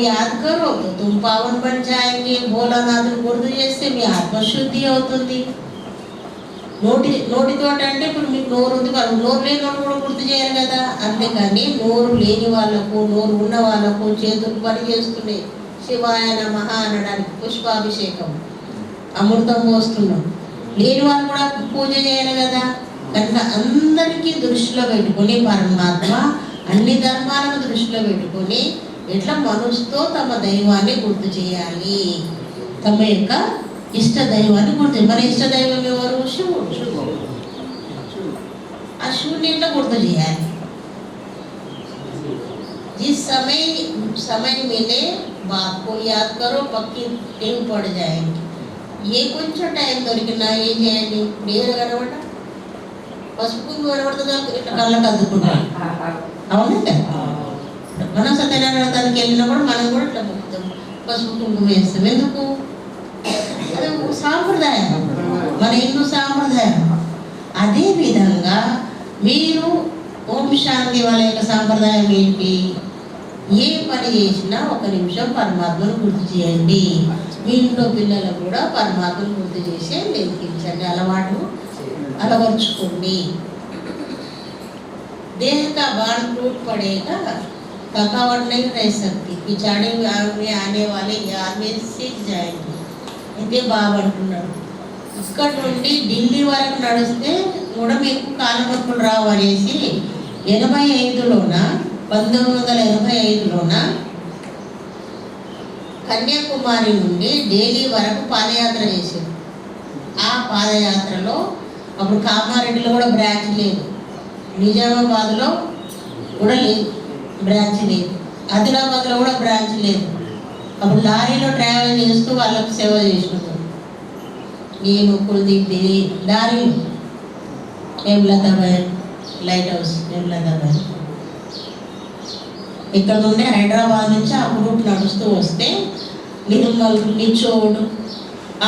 యాద్ కరో తుమ్ పావన్ బన్ జాయేంగే. భోలానాథుని గుర్తు చేస్తే మీ ఆత్మశుద్ధి అవుతుంది. నోటితోటి అంటే ఇప్పుడు మీకు నోరు ఉంది, నోరు లేని వాళ్ళు కూడా గుర్తు చేయాలి కదా. అంతేకాని నోరు లేని వాళ్ళకు, నోరు ఉన్న వాళ్ళకు చేతులు పని చేస్తున్నాయి. శివాయ నమః అనడానికి పుష్పాభిషేకం, అమృతం పోస్తున్నాం. లేని వాళ్ళు కూడా పూజ చేయాలి కదా. కనుక అందరికీ దృష్టిలో పెట్టుకుని పరమాత్మ అన్ని ధర్మాలను దృష్టిలో పెట్టుకొని ఎట్లా మనసుతో తమ దైవాన్ని గుర్తు చేయాలి, తమ యొక్క ఇష్ట దైవాన్ని గుర్తు. మన ఇష్ట దైవం ఎవరు? శివుడు. ఆ శివుడిని ఎట్లా గుర్తు చేయాలి? जिस समय मिले बाप को याद करो, पक्की टेम पड़ जाएंगे. ఏ కొంచెం టైం దొరికినా ఏం చేయండి? నేరు కనబడ పసుపు కనబడుతుందా ఇట్లా కళ్ళకు అద్దుకుంటాం. అవునంటే మనం సత్యనారాయణ వ్రతానికి వెళ్ళినప్పుడు మనం కూడా ఇట్లా మొత్తం పసుపు కుంకుమ వేస్తాం. ఎందుకు? అది సాంప్రదాయం, మన హిందూ సాంప్రదాయం. అదేవిధంగా మీరు ఓం శాంతి వాళ్ళ యొక్క సాంప్రదాయం ఏంటి? ఏ పని చేసినా ఒక నిమిషం పరమాత్మను గుర్తు చేయండి. మీ ఇంట్లో పిల్లలకు కూడా పరమాత్మను గుర్తు చేసి నేర్పించండి, అలవాటు అలవర్చుకోండి. देह का बाण टूट पड़ेगा, थकावट नहीं रह सकती, पिछाड़ी में आने वाले याद में सीख जाएंगे. ఇదే బాబు అంటున్నాడు. ఇక్కడ నుండి ఢిల్లీ వరకు నడిస్తే కూడా మీకు కాలు నొప్పులు రావు అనేసి 1985లోన కన్యాకుమారి నుండి ఢిల్లీ వరకు పాదయాత్ర చేశారు. ఆ పాదయాత్రలో అప్పుడు కామారెడ్డిలో కూడా బ్రాంచ్ లేదు, నిజామాబాద్లో కూడా లేదు, బ్రాంచ్ లేదు, ఆదిలాబాద్లో కూడా బ్రాంచ్ లేదు. అప్పుడు లారీలో ట్రావెల్ చేస్తూ వాళ్ళకు సేవ చేసినారు. నేను కులదీప్ లారీ హేమలతాబాద్ లైట్ హౌస్ హేమలతాబాద్ ఇక్కడ నుండి హైదరాబాద్ నుంచి ఆ రూట్ నడుస్తూ వస్తే నిర్మల్, నిచ్చోడు,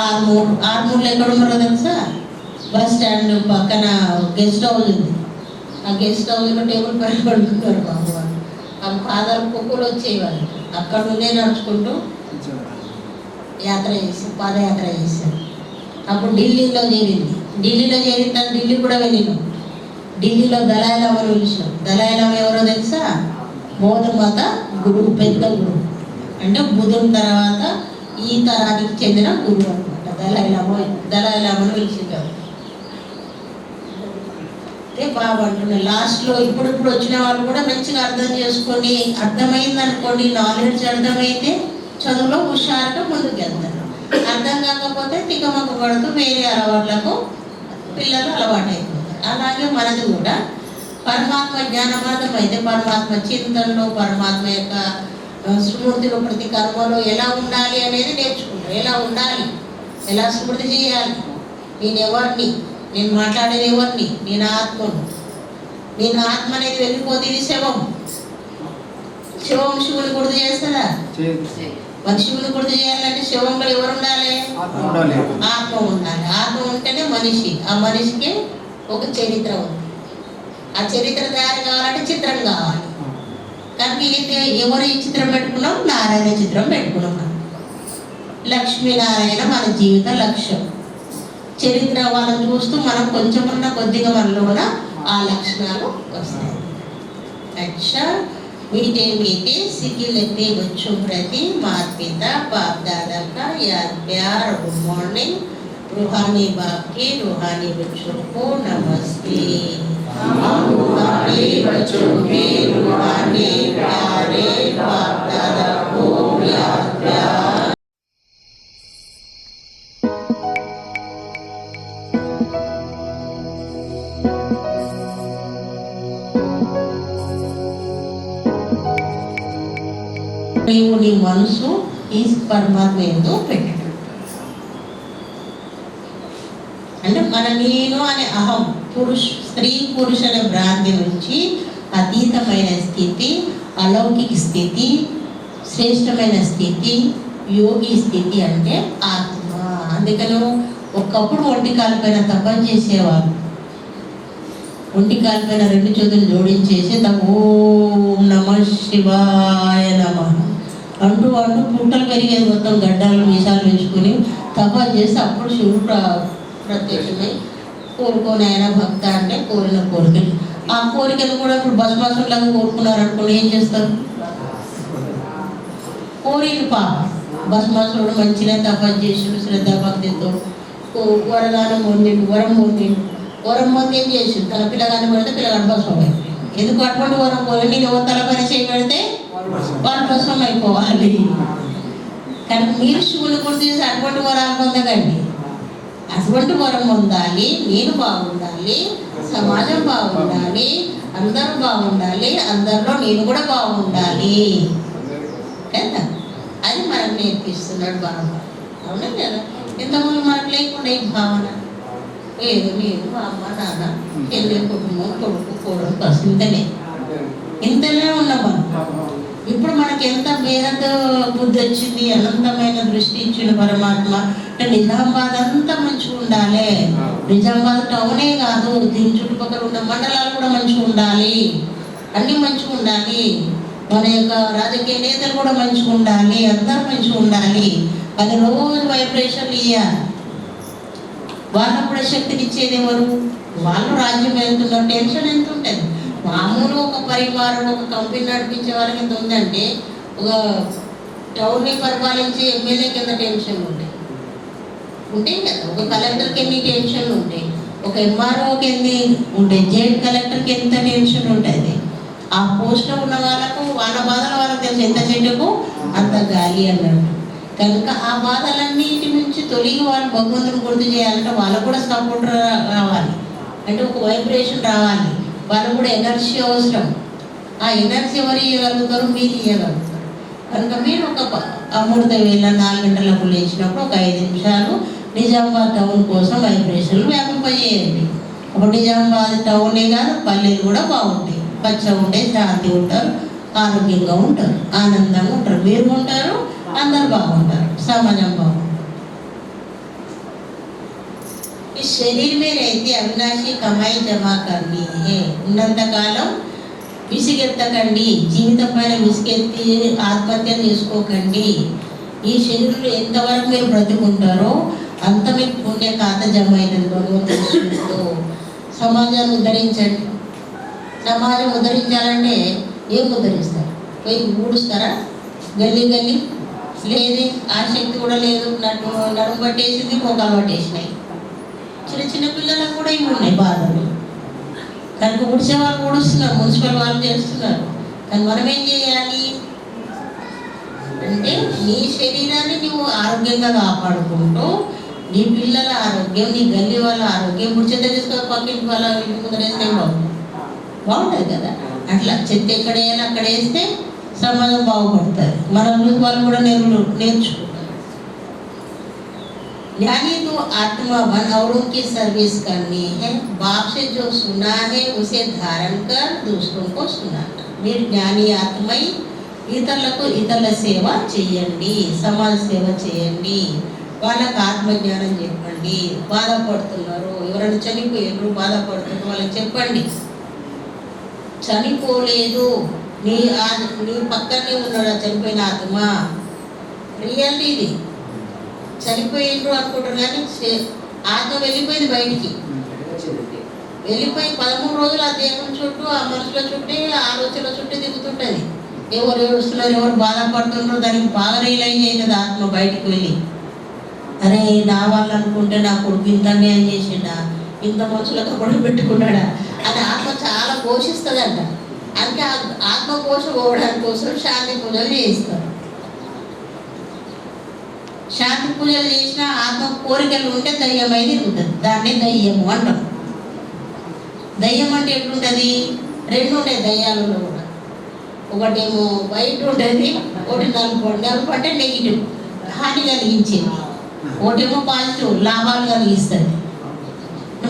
ఆర్మూర్లో ఎక్కడ ఉన్నారో తెలుసా? బస్ స్టాండ్ పక్కన గెస్ట్ హౌస్ ఉంది. ఆ గెస్ట్ హౌస్లో టేబుల్ పైన పడుతున్నారు బాబు వాళ్ళు. ఆ పాదాలు కుక్కలు వచ్చేవాళ్ళు. అక్కడ నుండే నడుచుకుంటూ పాదయాత్ర చేశారు. అప్పుడు ఢిల్లీలో చేరింది. ఢిల్లీలో చేరిన తర్వాత ఢిల్లీ కూడా వెళ్ళినాం. ఢిల్లీలో దళాయి లామాను పిలిచినాం. దళాయి లామా ఎవరో తెలుసా? బౌద్ధ మత గురువు, పెద్ద గురువు. అంటే బుధుని తర్వాత ఈ తరానికి చెందిన గురువు అనమాట. దళాయి లామాను పిలిచింటారు. అంటే బాబు అంటున్నారు లాస్ట్లో ఇప్పుడు వచ్చిన వాళ్ళు కూడా మంచిగా అర్థం చేసుకొని, అర్థమైంది అనుకోండి, నాలెడ్జ్ అర్థమైతే చదువులో హుషారుగా ముందుకు వెళ్తారు. అర్థం కాకపోతే తికమక పడుతూ వేరే అలవాట్లకు పిల్లలు అలవాటు అయిపోతారు. అలాగే మనది కూడా పరమాత్మ జ్ఞానమార్గం అయితే పరమాత్మ చింతనలో, పరమాత్మ యొక్క స్మృతిలో, ప్రతి కర్మలో ఎలా ఉండాలి అనేది నేర్చుకుంటారు. ఎలా ఉండాలి, ఎలా స్మృతి చేయాలి, నేను ఎవరిని, నేను మాట్లాడేది ఎవరిని, నేను ఆత్మను. నేను ఆత్మ అనేది వెళ్ళిపోతే ఇది శవం. శవం శివుని గుర్తు చేస్తారా? మరి శివుని గుర్తు చేయాలంటే శవంలో ఎవరు ఉండాలి? ఆత్మ ఉండాలి. ఆత్మ ఉంటేనే మనిషి. ఆ మనిషికి ఒక చరిత్ర ఉంది. ఆ చరిత్ర తయారు కావాలంటే చిత్రం కావాలి. కనుక ఎవరు ఈ చిత్రం పెట్టుకున్నాం? నారాయణ చిత్రం పెట్టుకున్నాం. లక్ష్మీనారాయణ మన జీవిత లక్ష్యం. చరిత్ర వాళ్ళని చూస్తూ మనం కొంచెమన్నా కొద్దిగా మనలో కూడా ఆ లక్షణాలు వస్తాయి. अच्छा मीठे मीठे सिक्के लगते बच्चों प्रति माता पिता बाप दादा का याद प्यार गुड मॉर्निंग. रूहानी बाप के रूहानी बच्चों को नमस्ते. रूहानी बच्चों के रूहानी प्यारे बाप दादा को याद प्यार. నీవు నీ మనసు ఈ పరమాత్మ ఏందో పెట్టడం. అంటే మన నేను అనే అహం, స్త్రీ పురుష అనే భ్రాంతి నుంచి అతీతమైన స్థితి, అలౌకిక స్థితి, శ్రేష్టమైన స్థితి, యోగి స్థితి అంటే ఆత్మ. అందుకని ఒకప్పుడు ఒంటికాల పైన తపం చేసేవారు. ఒంటికాల పైన 2 చేతులు జోడించేసి ఓం నమ శివాయ నమ అంటూ పుట్టలు పెరిగేది, మొత్తం గడ్డాలు మీసాలు పెంచుకొని తపా చేసి అప్పుడు శివుడు ప్రత్యక్షమై కోరుకొని ఆయన భక్త అంటే కోరిన కోరికలు. ఆ కోరికలు కూడా ఇప్పుడు భస్మాసులాగా కోరుకున్నారు అనుకోండి, ఏం చేస్తారు? కోరిక పాప భస్మాసుడు మంచిగా తపస్సు చేసి శ్రద్ధాభక్తితో వరదానం పొందిండు, వరం పొంది ఏం చేసి తన పిల్లగాని పెడితే పిల్లగాని భస్మం అయిపోయింది. ఎందుకు అటువంటి వరం పోయి నేను ఎవరు తలపని చేయబడితే వాళ్ళు భస్మం అయిపోవాలి. కానీ మీరు శివుని గురించి అటువంటి వరాలు పొందకండి. అటువంటి వరం పొందాలి, నేను బాగుండాలి, సమాజం బాగుండాలి, అందరూ బాగుండాలి, అందరిలో నేను కూడా బాగుండాలి కదా, అది మనకు నేర్పిస్తున్నాడు బాబా. అవునా కదా? ఇంతకుముందు మనకు లేకుండా ఈ భావన ఏదో నేను అమ్మ నాన్న చెల్లి కుటుంబం కొడుకు కోడలు కసు ఇంతనే ఉన్నాం మనం. ఇప్పుడు మనకి ఎంత బేహద్ బుద్ధి వచ్చింది, అనంతమైన దృష్టి ఇచ్చిన పరమాత్మ. అంటే నిజామాబాద్ అంతా మంచిగా ఉండాలి, నిజామాబాద్ టౌనే కాదు దీని చుట్టుపక్కల ఉన్న మండలాలు కూడా మంచిగా ఉండాలి, అన్నీ మంచిగా ఉండాలి, మన యొక్క రాజకీయ నేతలు కూడా మంచిగా ఉండాలి, అందరూ మంచిగా ఉండాలి అని రోజు వైబ్రేషన్లు ఇవ్వాలి. వాళ్ళకు కూడా శక్తిని ఇచ్చేది ఎవరు? వాళ్ళు రాజ్యం వెళ్తున్న టెన్షన్ ఎంత ఉంటుంది. మామూలు ఒక పరివారం ఒక కంపెనీ నడిపించే వాళ్ళకి ఎంత ఉందంటే, ఒక టౌన్ని పరిపాలించే ఎమ్మెల్యేకి ఎంత టెన్షన్ ఉంటాయి కదా, ఒక కలెక్టర్కి ఎన్ని టెన్షన్లు ఉంటాయి, ఒక ఎంఆర్ఓకి ఎన్ని ఉంటాయి, జైట్ కలెక్టర్కి ఎంత టెన్షన్ ఉంటుంది. ఆ పోస్ట్లో ఉన్న వాళ్ళకు వాళ్ళ బాధలు వాళ్ళకి తెలుసు, ఎంత చెట్టుకు అంత గాలి అన్నట్టు. కనుక ఆ బాధలన్నిటి నుంచి తొలగి వాళ్ళు భగవంతుని గుర్తు చేయాలంటే వాళ్ళకు కూడా సపోర్ట్ రావాలి, అంటే ఒక వైబ్రేషన్ రావాలి, వాళ్ళకు కూడా ఎనర్జీ అవసరం. ఆ ఎనర్జీ ఎవరు ఇవ్వగలుగుతారు? మీరు ఇవ్వగలుగుతారు. కనుక మీరు ఒక అమృత వేళ 4 గంటలకు లేచినప్పుడు ఒక 5 నిమిషాలు నిజామాబాద్ టౌన్ కోసం వైబ్రేషన్లు వ్యాపింపజేయండి. అప్పుడు నిజామాబాద్ టౌనే కాదు పల్లెలు కూడా బాగుంటాయి, పచ్చగా ఉంటాయి, శాంతి ఉంటారు, ఆరోగ్యంగా ఉంటారు, ఆనందంగా ఉంటారు, మీరు ఉంటారు, అందరు బాగుంటారు, సమాజం బాగుంటుంది. ఈ शरीर में रहती अविनाशी कमाई जमा करनी है. ఉన్నంతకాలం విసిగెత్తకండి, జీవితం పైన విసిగెత్తి ఆత్మహత్య చేసుకోకండి. ఈ శరీరంలో ఎంతవరకు మీరు బ్రతుకుంటారో అంత మీకు పుణ్య ఖాత జమ అవుతుందో. సమాజాన్ని ఉద్ధరించండి. సమాజం ఉద్ధరించాలంటే ఏం ఉద్ధరిస్తారు? పోయి ఊడుస్తారా? గల్లీ గల్లీ లేదు, ఆ శక్తి కూడా లేదు. నడుము పట్టేసింది, మోకాలు పట్టేసినాయి. చిన్న పిల్లలకు కూడా ఇవి ఉన్నాయి బాధలు. కనుక ఊడ్చే వాళ్ళు ఊడుస్తున్నారు, మున్సిపల్ వాళ్ళు చేస్తున్నారు. కానీ మనం ఏం చేయాలి అంటే, నీ శరీరాన్ని నువ్వు ఆరోగ్యంగా కాపాడుకుంటూ, నీ పిల్లల ఆరోగ్యం, నీ గల్లీ వాళ్ళ ఆరోగ్యం, ఇప్పుడు చెత్త తీసుకొని పక్కింటి వాళ్ళ ఇంటి ముందర వేస్తే బాగుంటుంది కదా. అట్లా చెత్త ఎక్కడ వేయాలి అక్కడ వేస్తే సమాజం బాగుపడుతుంది. మన వాళ్ళు కూడా నేర్చుకుంటారు. ज्ञानी तो आत्मा बन औरों की सर्विस करनी है. बाप से जो सुना है उसे धारण कर दूसरों को सुनाना. మీరు జ్ఞాని ఆత్మై ఇతరులకు ఇతరుల సేవ చేయండి, సమాజ సేవ చేయండి, వాళ్ళకు ఆత్మజ్ఞానం చెప్పండి. బాధపడుతున్నారు, ఎవరైనా చనిపోయారు బాధపడుతున్నారు, వాళ్ళకి చెప్పండి చనిపోలేదు, నీ పక్కనే ఉన్నాడు చనిపోయిన ఆత్మ. రియల్లీ ఇది చనిపోయిండ్రు అనుకుంటారు, కానీ ఆత్మ వెళ్ళిపోయింది బయటికి. వెళ్ళిపోయి 13 రోజులు ఆ దేవుని చుట్టూ, ఆ మనుషుల చుట్టూ, ఆలోచనల చుట్టూ తిరుగుతుంటుంది. ఎవరు ఏడుస్తున్నారు, ఎవరు బాధపడుతున్నారు, దానికి బాగా రియలైజ్ అవుతుంది ఆత్మ బయటికి వెళ్ళి. అరే నా వాళ్ళు అనుకుంటే నా కొడుకు ఇంత అన్యాయం చేసిండా, ఇంత మనుషులకు కూడా పెట్టుకున్నాడా అని ఆత్మ చాలా పోషిస్తుందంట. అందుకే ఆత్మ పోష పోవడానికి కోసం శాంతి పూజలు చేయిస్తారు. శాంతి పూజలు చేసిన ఆత్మ కోరికలు ఉంటే దయ్యమై తిరుగుతుంది, దాన్నే దయ్యము అంటాం. దయ్యం అంటే ఎట్లుంటుంది? 2 ఉంటాయి దయ్యాలలో కూడా. ఒకటేమో వైట్ ఉంటుంది, ఒకటి నలుపు అంటే నెగిటివ్, హాని కలిగించేది. ఒకటేమో పాజిటివ్, లాభాలు కలిగిస్తుంది.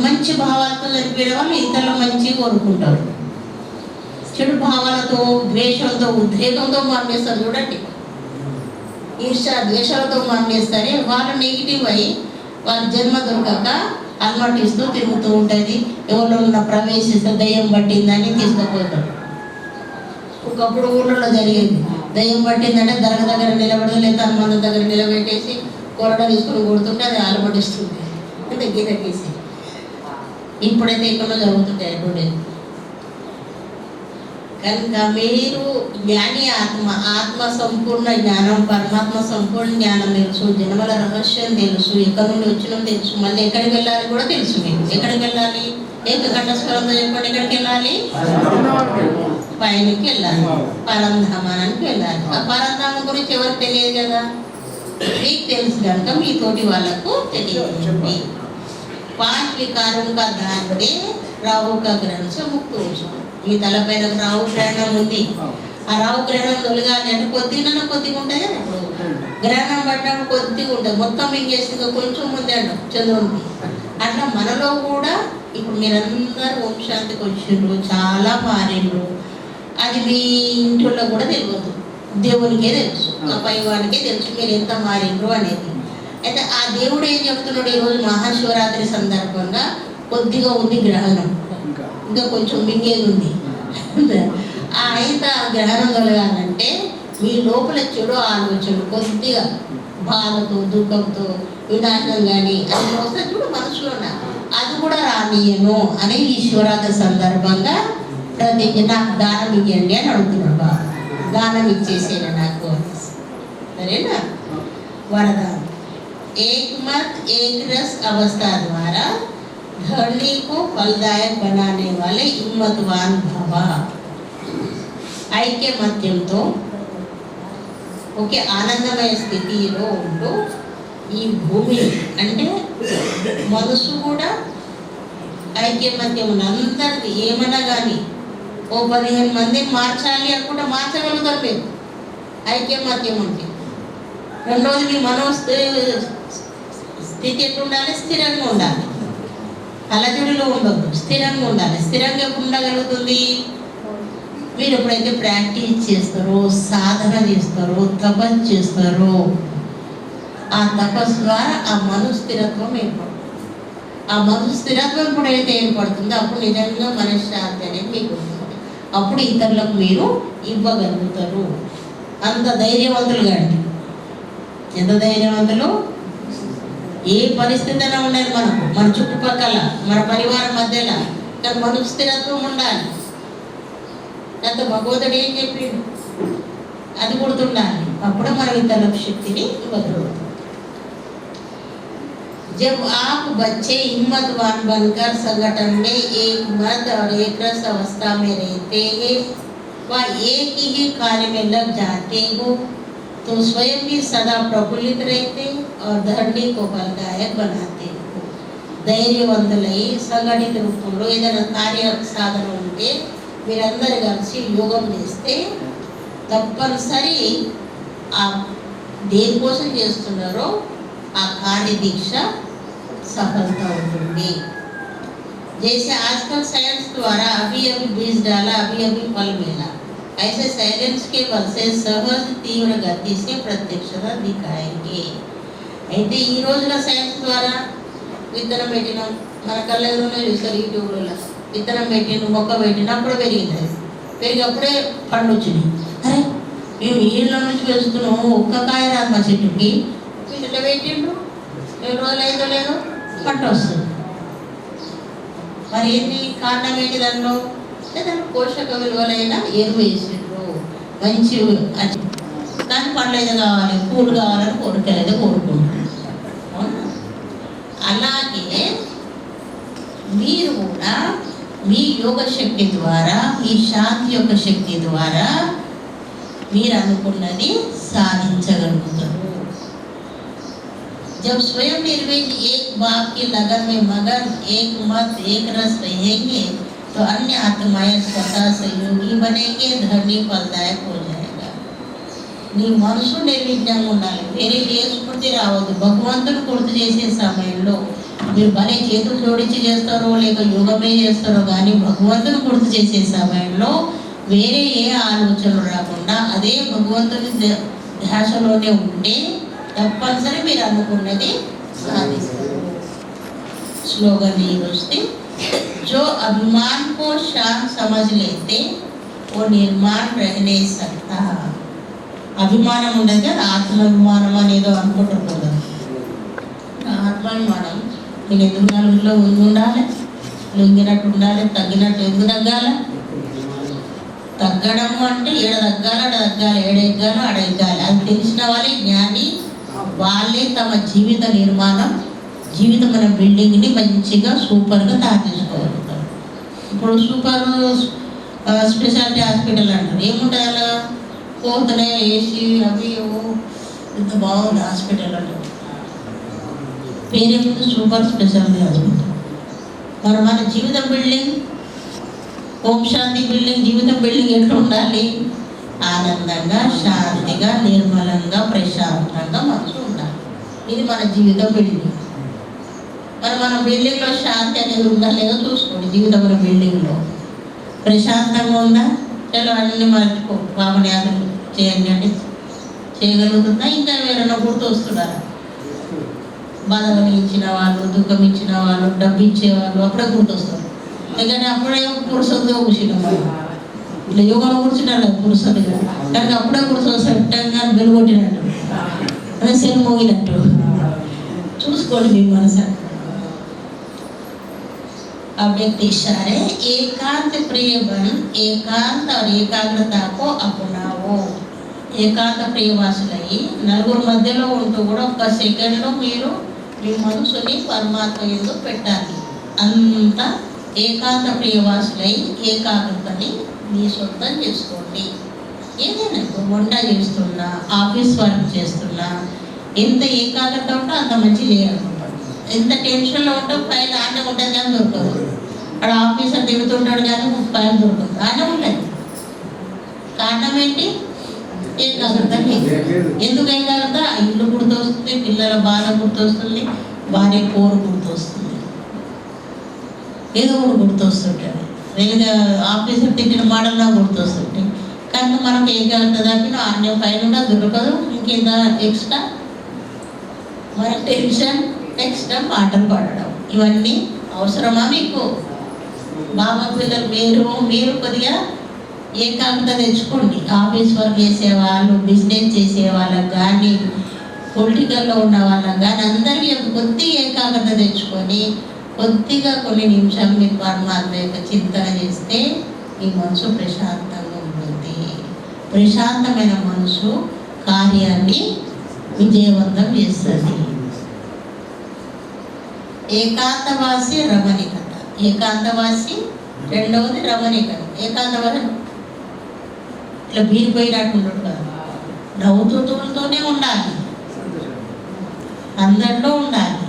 మంచి భావాలతో చనిపోయిన వాళ్ళు ఇతరులు మంచిగా కోరుకుంటారు. చెడు భావాలతో, ద్వేషంతో, ఉద్రేకంతో మానేస్తారు. చూడండి, ఈర్ష ద్వేషాలతో మానేస్తారే వాళ్ళు నెగిటివ్ అయ్యి వాళ్ళ జన్మ దొరకక అలమటిస్తూ తిరుగుతూ ఉంటుంది. ఎవరిలో ప్రవేశిస్తే దయ్యం పట్టిందని తీసుకుపోతారు. ఒకప్పుడు ఊళ్ళలో జరిగేది, దయ్యం పట్టిందంటే దగ్గర నిలబడదు, లేదా తన మంది దగ్గర నిలబెట్టేసి కొరడ తీసుకుని కొడుతుంటే అది ఆలబడిస్తుంది దగ్గరకేసి. ఇప్పుడైతే ఎక్కడో జరుగుతుంటాయి అటువంటి. కనుక మీరు జ్ఞాని ఆత్మ సంపూర్ణ జ్ఞానం, పరమాత్మ సంపూర్ణ జ్ఞానం తెలుసు, జన్మల రహస్యం తెలుసు, ఎక్కడి నుండి వచ్చినా తెలుసు, మళ్ళీ ఎక్కడికి వెళ్ళాలి కూడా తెలుసు. మీకు ఎక్కడికి వెళ్ళాలి? ఏకకంఠస్వరంతో చెప్పండి. ఎక్కడికి వెళ్ళాలి? పైనకి వెళ్ళాలి, పరంధామానికి వెళ్ళాలి. ఆ పరంధామం గురించి ఎవరికి తెలియదు కదా, మీకు తెలుసు కనుక మీ తోటి వాళ్ళకు తెలియదు. पांच विकारों का ध्यान दे, राहु का ग्रहण से मुक्त हो जाओ. ఈ తలపైన రాహు గ్రహణం ఉంది. ఆ రాహు గ్రహణం తొలగాలి అంటే కొద్దిగా ఉంటుంది కదా. ఇప్పుడు గ్రహణం పడినప్పుడు కొద్దిగా ఉంటుంది, మొత్తం మింగేసింది కొంచెం ముందే అంటాం చంద్రుడికి. అట్లా మనలో కూడా ఇప్పుడు మీరందరూ ఓం శాంతికి వచ్చిండ్రు, చాలా మారిండ్రు. అది మీ ఇంట్లో కూడా తెలియదు, దేవునికే తెలుసు, ఆ పై వాడికే తెలుసు మీరు ఎంత మారిండ్రు అనేది. అయితే ఆ దేవుడు ఏం చెప్తున్నాడు, ఈరోజు మహాశివరాత్రి సందర్భంగా కొద్దిగా ఉంది గ్రహణం, ఇంకా కొంచెం మింగేది ఉంది. అయితే ఆ గ్రహణం కలగాలంటే మీ లోపల చెడు ఆలోచనలు కొద్దిగా బాధతో దుఃఖంతో వినాశనం కానీ అది వస్తే చూడు మనసులో అది కూడా రానియను అని ఈ శివరాత్రి సందర్భంగా ప్రతిజ్ఞ, నాకు దానం ఇవ్వండి అని అడుగుతున్నాడు బాబు. దానం ఇచ్చేసేనా నాకు, సరేనా? వరదానం. एक मत एक रस अवस्था द्वारा धरनी को फलदायक बनाने वाले हिम्मतवान भव. ఐక్యమత్యంతో ఒకే ఆనందమయ స్థితిలో ఉంటూ ఈ భూమి అంటే మనసు కూడా ఐక్యమత్యం అందరిది. ఏమన్నా కానీ ఓ 15 మందిని మార్చాలి అనుకుంటే మార్చగలుగుతారు మీరు, ఐక్యమత్యం అంటే. రెండోది మీ స్థితి ఎట్లుండాలి, స్థిరంగా ఉండాలి, అలజడిలో ఉండదు, స్థిరంగా ఉండాలి. స్థిరంగా ఎప్పుడు ఉండగలుగుతుంది? మీరు ఎప్పుడైతే ప్రాక్టీస్ చేస్తారో, సాధన చేస్తారో, తపస్సు చేస్తారో, ఆ తపస్సు ద్వారా ఆ మనస్థిరత్వం ఏర్పడుతుంది. ఆ మనస్థిరత్వం ఎప్పుడైతే ఏర్పడుతుందో అప్పుడు నిజంగా మనశ్శాంతి అనేది మీకు ఉంటుంది. అప్పుడు ఇతరులకు మీరు ఇవ్వగలుగుతారు. అంత ధైర్యవంతులు కండి. ఎంత ధైర్యవంతులు! ఏ పరిస్థితి అయినా ఉండాలి మనకు, మన చుట్టుపక్కల, మన పరివారం మధ్యలో, కానీ మనకు స్థిరత్వం ఉండాలి. అంత భగవంతుడు ఏం చెప్పిండు అది గుర్తుండాలి. అప్పుడు మనం ఇతరులకు శక్తిని ఇవ్వగలుగుతాం. जब आप बच्चे हिम्मतवान बनकर संगठन में एक मत और एक रस अवस्था में रहते हैं व एक ही कार्य में लग जाते हो तो स्वयं भी सदा प्रफुल्लित रहते और धरनी को फलदायक बनाते हो. ధైర్యవంతులై సంఘటిత రూపంలో ఏదైనా కార్య సాధన ఉంటే మీరందరూ కలిసి యోగం చేస్తే తప్పనిసరి ఆ దేనికోసం చేస్తున్నారో ఆ कार्य दीक्षा सफलता होगी. जैसे आजकल साइंस द्वारा अभी बीज डाला, अभी फल मिला, ऐसे साइलेंस के बल से सहज तीव्र गति से प्रत्यक्षता दिखाएंगे. అయితే ఈ రోజున సైన్స్ ద్వారా విత్తనం పెట్టినాం, మన కళ్ళ ఎదురునే చూస్తారు యూట్యూబ్లో. విత్తనం పెట్టిన మొక్క పెట్టినప్పుడు పెరిగింది, పెరిగినప్పుడే పండు వచ్చింది. అరే మేము నీళ్ళ నుంచి వేస్తున్నాము, ఒక్క కాయ రాదు మా చెట్టుకి, ఇట్లా పెట్టిండ్రు 7 రోజులు అయిందో లేదో పంట వస్తుంది. మరి ఏంటి కారణం ఏంటి? దానిలో పోషక విలువలైన ఎరువు వేసిండ్రు, మంచి కానీ పండ్లు అయితే కావాలి, పూలు కావాలని కోరికలు అయితే కోరుకుంటున్నారు. అలాగే మీరు కూడా మీ యోగ శక్తి ద్వారా, మీ శాంతి యొక్క శక్తి ద్వారా మీరు అనుకున్నది సాధించగలుగుతారు. जब स्वयं निर्विघ्न एक बाप की लगन में मगन एक मत एक रस रहेंगे तो अन्य आत्माएं स्वतः सहयोगी बनेंगे, धरनी फलदायक हो जाएगा. నీ మనసు నిర్విఘ్నంగా ఉండాలి, వేరే ఏ స్మృతి రావద్దు. భగవంతుని గుర్తు చేసే సమయంలో మీరు భలే చేతులు జోడించి చేస్తారో లేక యోగమే చేస్తారో కానీ భగవంతుని గుర్తు చేసే సమయంలో వేరే ఏ ఆలోచనలు రాకుండా అదే భగవంతుని ధ్యాసలోనే ఉంటే తప్పనిసరి మీరు అనుకున్నది సాధిస్తారు. స్లోగన్ వస్తే जो अभिमान को शांत समझ लेते वो निर्माण रह नहीं सकता. అభిమానం ఉండదు కదా, ఆత్మాభిమానం అనేదో అనుకుంటారు కదా. ఆత్మాభిమానం నేను ఎందుకు నలుగురిలో ఉండాలి, లొంగినట్టు ఉండాలి, తగ్గినట్టు ఎందుకు తగ్గాలి? తగ్గడము అంటే ఏడ తగ్గాలి ఆడ తగ్గాలి, ఏడ ఎగ్గాలో ఆడ ఎగ్గాలి. అది తెలిసిన వాళ్ళే జ్ఞాని. వాళ్ళే తమ జీవిత నిర్మాణం, జీవితమైన బిల్డింగ్ని మంచిగా సూపర్గా తయారు చేసుకోగలుగుతారు. ఇప్పుడు సూపర్ స్పెషాలిటీ హాస్పిటల్ అంటారు, ఏముంటుంది అలా పోతనే ఏసీ అవి ఇంత బాగుంది హాస్పిటల్ అంటారు. పేరేముంది? Super speciality hospital. మరి మన జీవితం బిల్డింగ్, ఓం శాంతి బిల్డింగ్, జీవితం బిల్డింగ్ ఎట్లా ఉండాలి? ఆనందంగా, శాంతిగా, నిర్మలంగా, ప్రశాంతంగా మనసు ఉండాలి. ఇది మన జీవితం బిల్డింగ్. మరి మన బిల్డింగ్లో శాంతి అనేది ఉందా లేదో చూసుకోండి. జీవితంలో బిల్డింగ్లో ప్రశాంతంగా ఉందా? చలో అన్ని మర్చిపో, పాపన్యాదులు చేయండి అంటే చేయగలుగుతుందా? ఇంకా ఎవరైనా గుర్తు వస్తున్నారా? బాధ ఇచ్చిన వాళ్ళు, దుఃఖం ఇచ్చిన వాళ్ళు, డబ్బు ఇచ్చేవాళ్ళు అప్పుడే గుర్తొస్తారు. ఎందుకంటే అప్పుడే పురుషులతో కూర్చున్నాం వాళ్ళు, ఇట్లా యోగాలో కూర్చున్నారు కదా పురుషులుగా, కానీ అప్పుడే కూర్చొస్తారు. పెట్టంగా వెలుగొట్టినట్టు, అదే సెల్ మోగినట్టు. చూసుకోండి మీ మనసు. अब एक इशारे एकांत प्रिय बन एकांत और ఏకాగ్రత को अपनाओ. ఏకాంత ప్రియవాసులయ్యి నలుగురు మధ్యలో ఉంటూ కూడా ఒక్క సెకండ్లో మీరు మీ మనసుని పరమాత్మ యందు పెట్టాలి. అంత ఏకాంత ప్రియవాసులై ఏకాగ్రతని మీ సొంతం చేసుకోండి. ఏదైనా వంట చేస్తున్నా, ఆఫీస్ వర్క్ చేస్తున్నా ఎంత ఏకాగ్రత ఉంటే అంత మంచి చేయాలనుకుంటాం. ఎంత టెన్షన్లో ఉంటే ఫైల్ ఆనే ఉంటుంది కానీ దొరకదు. అక్కడ ఆఫీసర్ తిరుగుతుంటాడు కానీ ఫైల్ దొరకదు, ఆనే ఉంటుంది. కారణం ఏంటి? ఏకాగ్రత లేదు. ఎందుకు ఏకాగ్రత? ఇల్లు గుర్తొస్తుంది, పిల్లల బాధ గుర్తొస్తుంది, భార్య కోరు గుర్తొస్తుంది, ఏదో కూడా గుర్తొస్తుంటుంది, లేదా ఆఫీసర్ తిట్టిన మాటల్లో గుర్తొస్తుంటాయి. కానీ మనకు ఏకాగ్రత తప్పిన ఆన్య ఫైల్ కూడా దొరకదు. ఇంకేంత ఎక్స్ట్రా మన టెన్షన్, ఎక్స్ట్రా పాటలు పాడడం, ఇవన్నీ అవసరమా మీకు? బాబా పిల్లలు మీరు కొద్దిగా ఏకాగ్రత తెచ్చుకోండి. ఆఫీస్ వర్క్ చేసేవాళ్ళు, బిజినెస్ చేసే వాళ్ళకి కానీ, పొలిటికల్లో ఉన్న వాళ్ళకి కానీ అందరికీ కొద్దిగా ఏకాగ్రత తెచ్చుకొని కొద్దిగా కొన్ని నిమిషాలు మీరు పరమాత్మ యొక్క చింతన చేస్తే మీ మనసు ప్రశాంతంగా ఉంటుంది. ప్రశాంతమైన మనసు కార్యాన్ని విజయవంతం చేస్తుంది. ఏకాంతవాసి రమణికత. ఏకాంతవాసి, రెండవది రమణికత. ఏకాంతవాసి ఇట్లా బీరిపోయినట్టు ఉండడు కదా, నవ్వుతూతూతోనే ఉండాలి, అందరిలో ఉండాలి.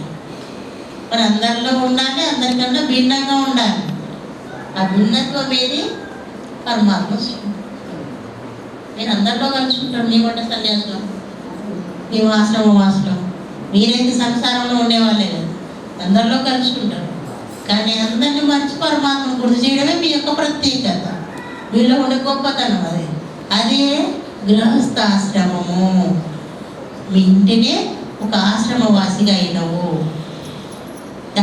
మరి అందరిలో ఉండాలి, అందరికన్నా భిన్నంగా ఉండాలి. ఆ భిన్నత్వం ఏది? పరమాత్మ. నేను అందరిలో కలుసుకుంటాను. మీ వంట సన్యాసులు, మేము ఆశ్రమవాసులు, మీరైతే సంసారంలో ఉండేవాళ్ళే కదా, అందరిలో కలుసుకుంటారు. కానీ అందరినీ మర్చి పరమాత్మను గుర్తు చేయడమే మీ యొక్క ప్రత్యేకత, మీలో ఉండే గొప్పతనం. అదే గృహస్థాశ్రమము. మీ ఇంటినే ఒక ఆశ్రమవాసిగా అయినవు.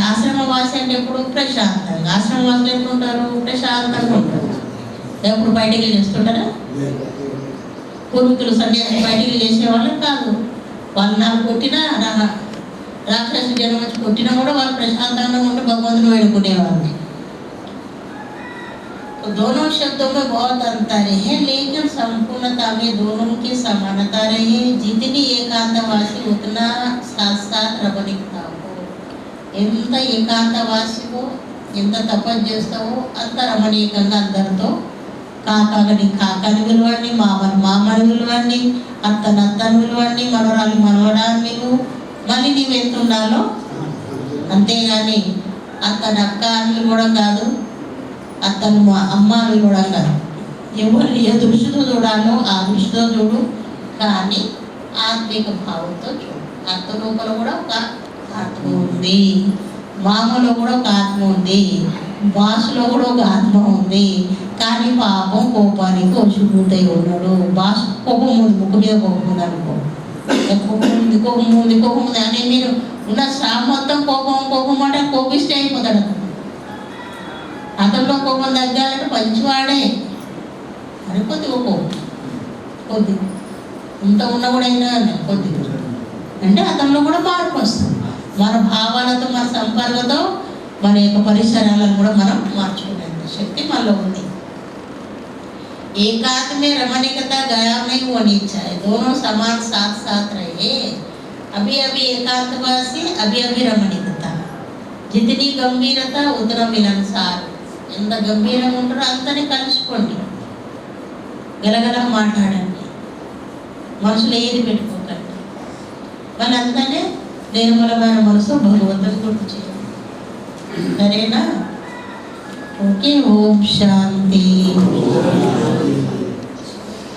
ఆశ్రమవాసి అంటే ఎప్పుడు ప్రశాంతంగా. ఆశ్రమవాసులు ఎప్పుడు ఉంటారు? ప్రశాంతంగా ఉంటారు. ఎప్పుడు బయటికి చేస్తుంటారా? పూర్వీకులు సన్యాసి బయటికి చేసేవాళ్ళు కాదు. వాళ్ళు నాకు కొట్టినా, రాక్షస జనం వచ్చి కొట్టినా కూడా వాళ్ళు ప్రశాంతంగా ఉంటే భగవంతుని వేడుకునేవాళ్ళు. दोनों शब्दों में बहुत अंतर है, लेकिन संपूर्णता में दोनों की समानता रहे. जितनी एकांतवासी उतना साथ साथ रमणीकता हो. ఎంత ఏకాంతవాసివో, ఎంత తపస్సు చేస్తావో అంత రమణీయంగా అందరితో. కాకాని కాకాని విలువండి, మామని విలువండి, అత్తని విలువండి, మనవరాలు మనవడాన్ని విలువ. మళ్ళీ నీవు ఎంత ఉండాలో అంతేగాని అత్తని అక్క అని విలువడం కాదు, అతను అమ్మ విలువడం కాదు. ఎవరు ఏ దృష్టితో చూడాలో ఆ దృష్టితో చూడు, కానీ ఆత్మిక భావంతో చూడు. అత్త లోపల కూడా ఒక ఆత్మ ఉంది, మామలో కూడా ఒక ఆత్మ ఉంది, బాసులో కూడా ఒక ఆత్మ ఉంది. కానీ పాపం కోపానికి వశుభూతై ఉన్నాడు. బాసు కోపం ఉంది, ముక్కు మీద కోపం ఉంది అనుకో, కోపం ఉంది అని మీరు ఉన్న శ్రామ మొత్తం కోపం అంటే కోపిస్తే అయిపోతాడు. అతనిలో కోపం తగ్గాలంటే మంచివాడే అని కొద్దిగా కోపం, కొద్ది ఉన్న కూడా అయినా కొద్దిగా అంటే అతనిలో కూడా మార్పు వస్తుంది. మన భావాలతో మన సంపర్కతో మన యొక్క పరిసరాలను కూడా మనం మార్చుకునే శక్తి మనలో ఉంది. एकांत में रमणीकता गया नहीं होनी चाहिए, दोनों समान साथ साथ रहे. अभी अभी एकांतवासी, अभी अभी रमणीकता. जितनी गंभीरता उतना मिलनसार. ఎంత గంభీరంగా ఉంటారో అంతనే కలుసుకోండి, గలగల మాట్లాడండి, మనసులో ఏది పెట్టుకోకండి. వాళ్ళంతానే నిర్మలమైన మనసు భగవంతుని గుర్తు చేయండి. సరేనా? ఓకే. ఓం శాంతి.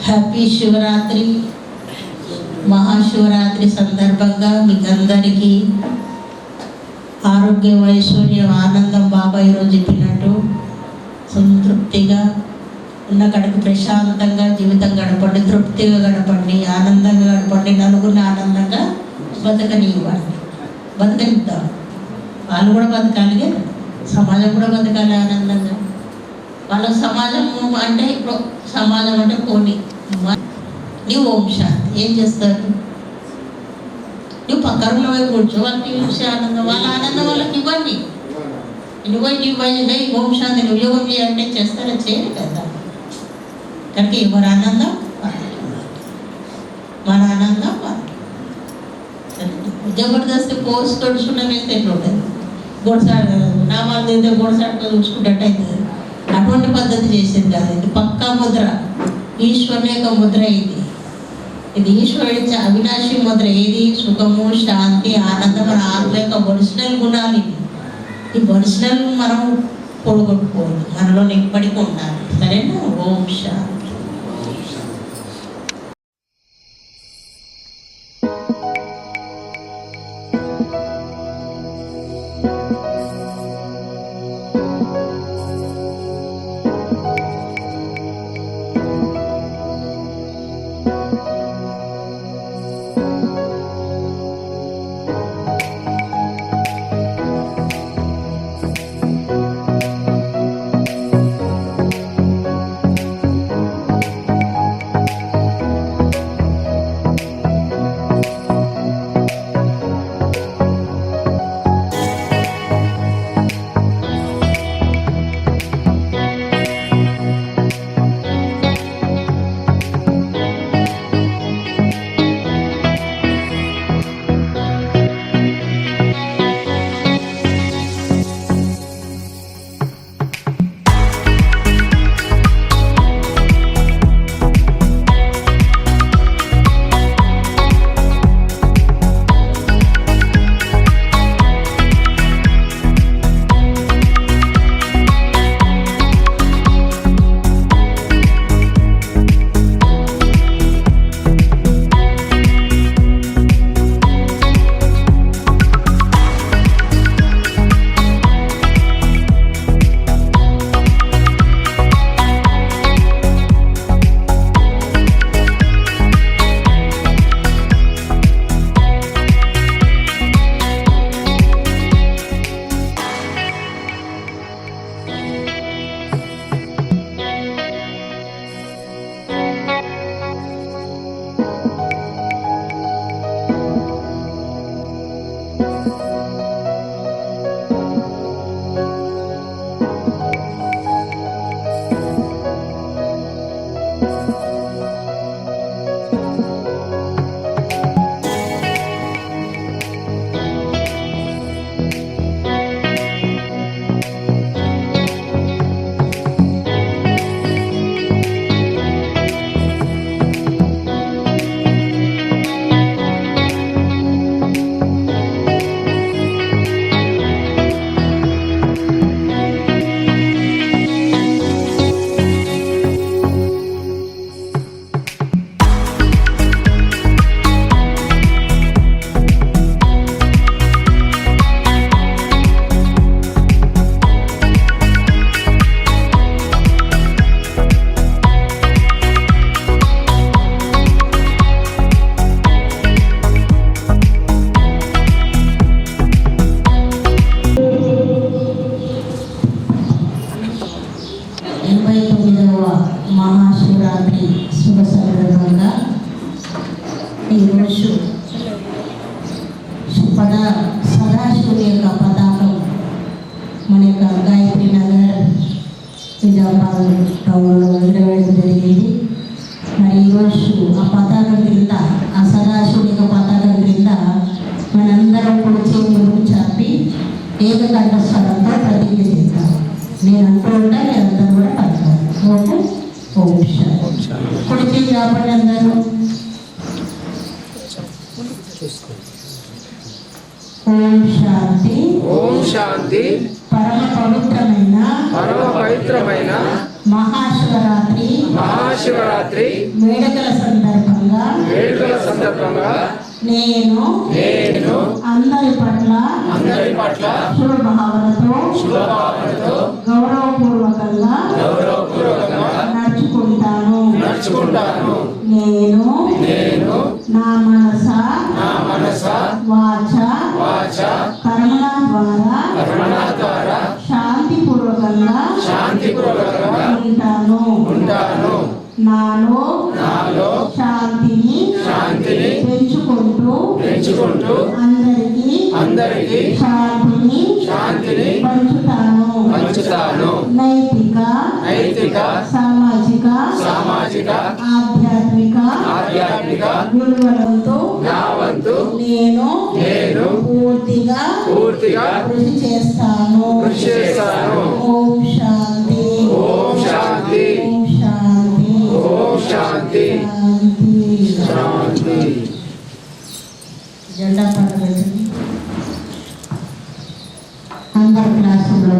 హ్యాపీ శివరాత్రి. మహాశివరాత్రి సందర్భంగా మీకు అందరికీ ఆరోగ్యం, ఐశ్వర్యం, ఆనందం బాబా ఈరోజు చెప్పినట్టు సంతృప్తిగా ఉన్న కడుపు ప్రశాంతంగా జీవితం గడపండి, తృప్తిగా గడపండి, ఆనందంగా గడపండి, నలుగురిని ఆనందంగా బతకనివ్వండి, బతకనిద్దాం. వాళ్ళు కూడా బతకాలి, సమాజం కూడా బతకాలి ఆనందంగా. వాళ్ళ సమాజం అంటే ఇప్పుడు సమాజం అంటే పోనీ నీవు ఓం శాంతి ఏం చేస్తారు? నువ్వు పక్కన పోయి కూర్చో, వాళ్ళకి చూసి ఆనందం, వాళ్ళ ఆనందం వాళ్ళకి ఇవ్వండి. నువ్వు ఓం శాంతి నువ్వు యోగం చేయాలంటే చేస్తారా? చేయరు కదా. కనుక ఎవరి ఆనందం మన ఆనందం. జబర్దస్త్ పోస్ట్ తొడుచుకున్న వేస్తే ఎట్లా ఉంటుంది? గొడసాడు నామాలు అయితే గొడసాడుతో చూసుకుంటే అవుతుంది. అటువంటి పద్ధతి చేసేది కాదు. ఇది పక్కా ముద్ర, ఈశ్వరుని యొక్క ముద్ర. ఇది ఈశ్వరుడి అవినాశి ముద్ర. ఏది? సుఖము, శాంతి, ఆనందం, మన ఆత్మ యొక్క ఒరిజినల్ గుణాలు ఇవి. ఈ ఒరిజినల్ మనం పొడగొట్టుకోవద్దు, మనలో ఎప్పటికీ ఉండాలి. సరేనా? ఓం శాంతి. సదాశివుని యొక్క పతాకం మన యొక్క గాయత్రి నగర్ నిజామాబాద్ టౌన్లో ఎగరవేయడం జరిగింది. మరి ఈరోజు ఆ పతాకం క్రింద, ఆ సదాశివుని యొక్క పతాకం క్రింద మనందరం కూడా చేతులు చాపి ఏకకంఠస్వరంతో ప్రతిజ్ఞ చేస్తాం. నేను అంటూ ఉంటా, మీరందరూ కూడా పడతారు. ఓకే, ఓం శాంతి. కుడి చేతి చాపండి అందరూ. ఓం శాంతి. ఓం శాంతి. పరమ పవిత్రమైన మహాశివరాత్రి వేడుకల సందర్భంగా నేను అందరి పట్ల శుభభావనతో గౌరవపూర్వకంగా నడుచుకుంటాను. నేను నా మనస వాచ కర్మల ద్వారా శాంతిపూర్వకంగా ఉంటాను. నాలో శాంతిని పెంచుకుంటూ అందరికీ శాంతిని పంచుతాను. నైతిక సామాజిక ఆధ్యాత్మిక విలువలతో నేను పూర్తిగా కృషి చేస్తాను. ఓం శాంతి. ఓం శాంతి. ఓం శాంతి. శాంతి. జెండా పడబెట్టండి అందరు క్లాసులో.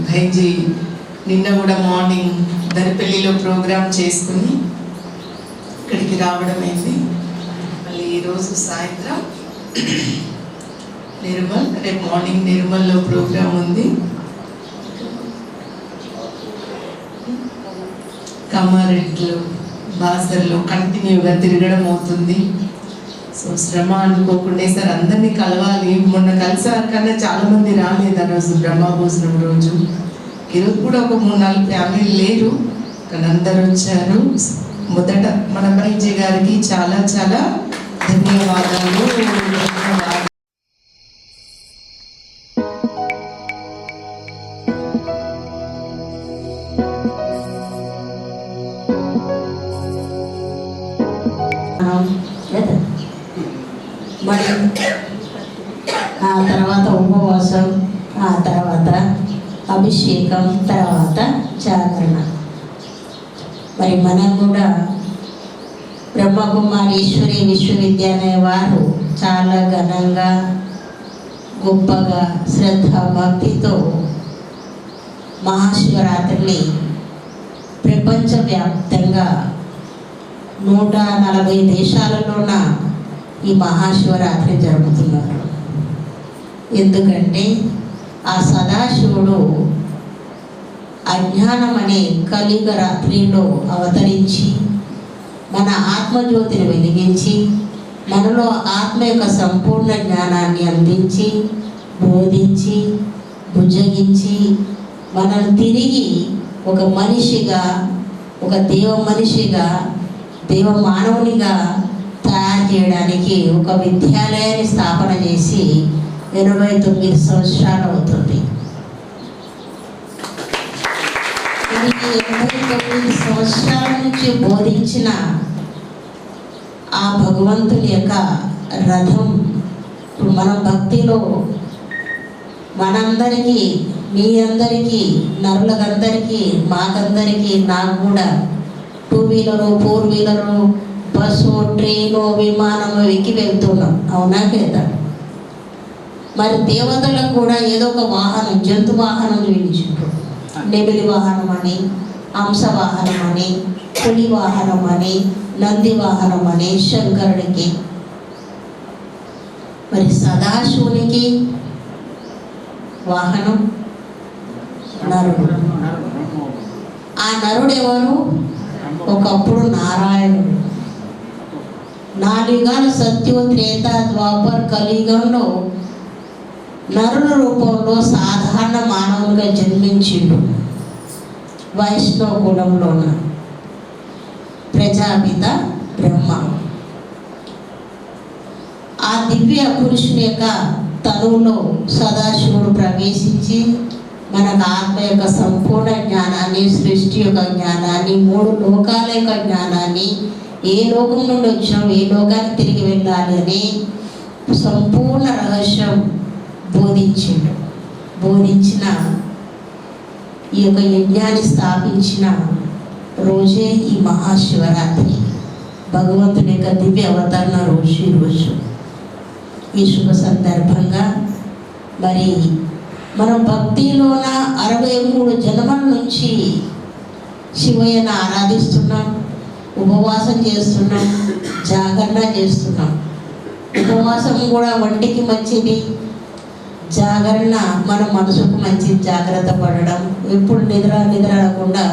భైజీ నిన్న కూడా మార్నింగ్ దరిపల్లిలో ప్రోగ్రామ్ చేసుకుని ఇక్కడికి రావడం అయింది. మళ్ళీ ఈరోజు సాయంత్రం నిర్మల్, రేపు మార్నింగ్ నిర్మల్లో ప్రోగ్రామ్ ఉంది. కామారెడ్డిలో బాసర్లో కంటిన్యూగా తిరగడం అవుతుంది. సో శ్రమ అనుకోకుండా సార్ అందరినీ కలవాలి. మొన్న కలిసారు కన్నా చాలా మంది రాలేదు ఆ రోజు బ్రహ్మభోజనం రోజు. ఈరోజు కూడా ఒక 3-4 ఫ్యామిలీలు లేరు, కానీ అందరు వచ్చారు. మొదట మన భైజీ గారికి చాలా చాలా ధన్యవాదాలు. మరి ఆ తర్వాత ఉపవాసం, ఆ తర్వాత అభిషేకం, తర్వాత జాగరణ. మరి మనం కూడా బ్రహ్మకుమారీశ్వరి విశ్వవిద్యాలయ వారు చాలా ఘనంగా, గొప్పగా, శ్రద్ధ భక్తితో మహాశివరాత్రిని ప్రపంచవ్యాప్తంగా 140 దేశాలలోన ఈ మహాశివరాత్రి జరుపుతున్నారు. ఎందుకంటే ఆ సదాశివుడు అజ్ఞానం అనే కలియుగ రాత్రిలో అవతరించి మన ఆత్మజ్యోతిని వెలిగించి మనలో ఆత్మ యొక్క సంపూర్ణ జ్ఞానాన్ని అందించి, బోధించి, బుజ్జగించి మనల్ని తిరిగి ఒక మనిషిగా, ఒక దేవ మనిషిగా, దేవ మానవునిగా తయారు చేయడానికి ఒక విద్యాలయాన్ని స్థాపన చేసి 89 సంవత్సరాలు అవుతుంది. 89 సంవత్సరాల నుంచి బోధించిన ఆ భగవంతుని యొక్క రథం ఇప్పుడు మన భక్తిలో మనందరికీ, మీ అందరికీ, నరులకందరికీ, మాకందరికీ, నాకు కూడా 2 వీలరు, 4 వీలరు, బస్సు, ట్రైను, విమానము ఎక్కి వెళ్తున్నాం. అవునా కదా? మరి దేవతలకు కూడా ఏదో ఒక వాహనం, జంతు వాహనం చూపించారు. నెమిలి వాహనం అని, హంస వాహనం అని, పులి వాహనం అని, నంది వాహనం అని శంకరుడికి. మరి సదాశివునికి వాహనం నరుడు. ఆ నరుడు ఎవరు? ఒకప్పుడు నారాయణుడు. 4 యుగాల సత్యం త్రేత ద్వాపర్ కలియుగంలో నరుల రూపంలో సాధారణ మానవులుగా జన్మించిండు. వైష్ణవ కులంలో ఉన్న ప్రజాపిత బ్రహ్మ ఆ దివ్య పురుషుని యొక్క తనువులో సదాశివుడు ప్రవేశించి మనకు ఆత్మ యొక్క సంపూర్ణ జ్ఞానాన్ని, సృష్టి యొక్క జ్ఞానాన్ని, 3 లోకాల యొక్క జ్ఞానాన్ని, ఏ లోకం నుండి వచ్చాం, ఏ లోకానికి తిరిగి వెళ్ళాలి అని సంపూర్ణ రహస్యం బోధించిన ఈ యొక్క యజ్ఞాన్ని స్థాపించిన రోజే ఈ మహాశివరాత్రి, భగవంతుని యొక్క దివ్య అవతరణ రోజు ఈరోజు. ఈ శుభ సందర్భంగా మరి మనం భక్తిలోన 63 జన్మల నుంచి శివయ్యను ఆరాధిస్తున్నాం, ఉపవాసం చేస్తున్నాం, జాగరణ చేస్తున్నాం. ఉపవాసం కూడా ఒంటికి మంచిది, జాగరణ మన మనసుకు మంచిది. జాగ్రత్త పడడం, ఎప్పుడు నిద్ర అనకుండా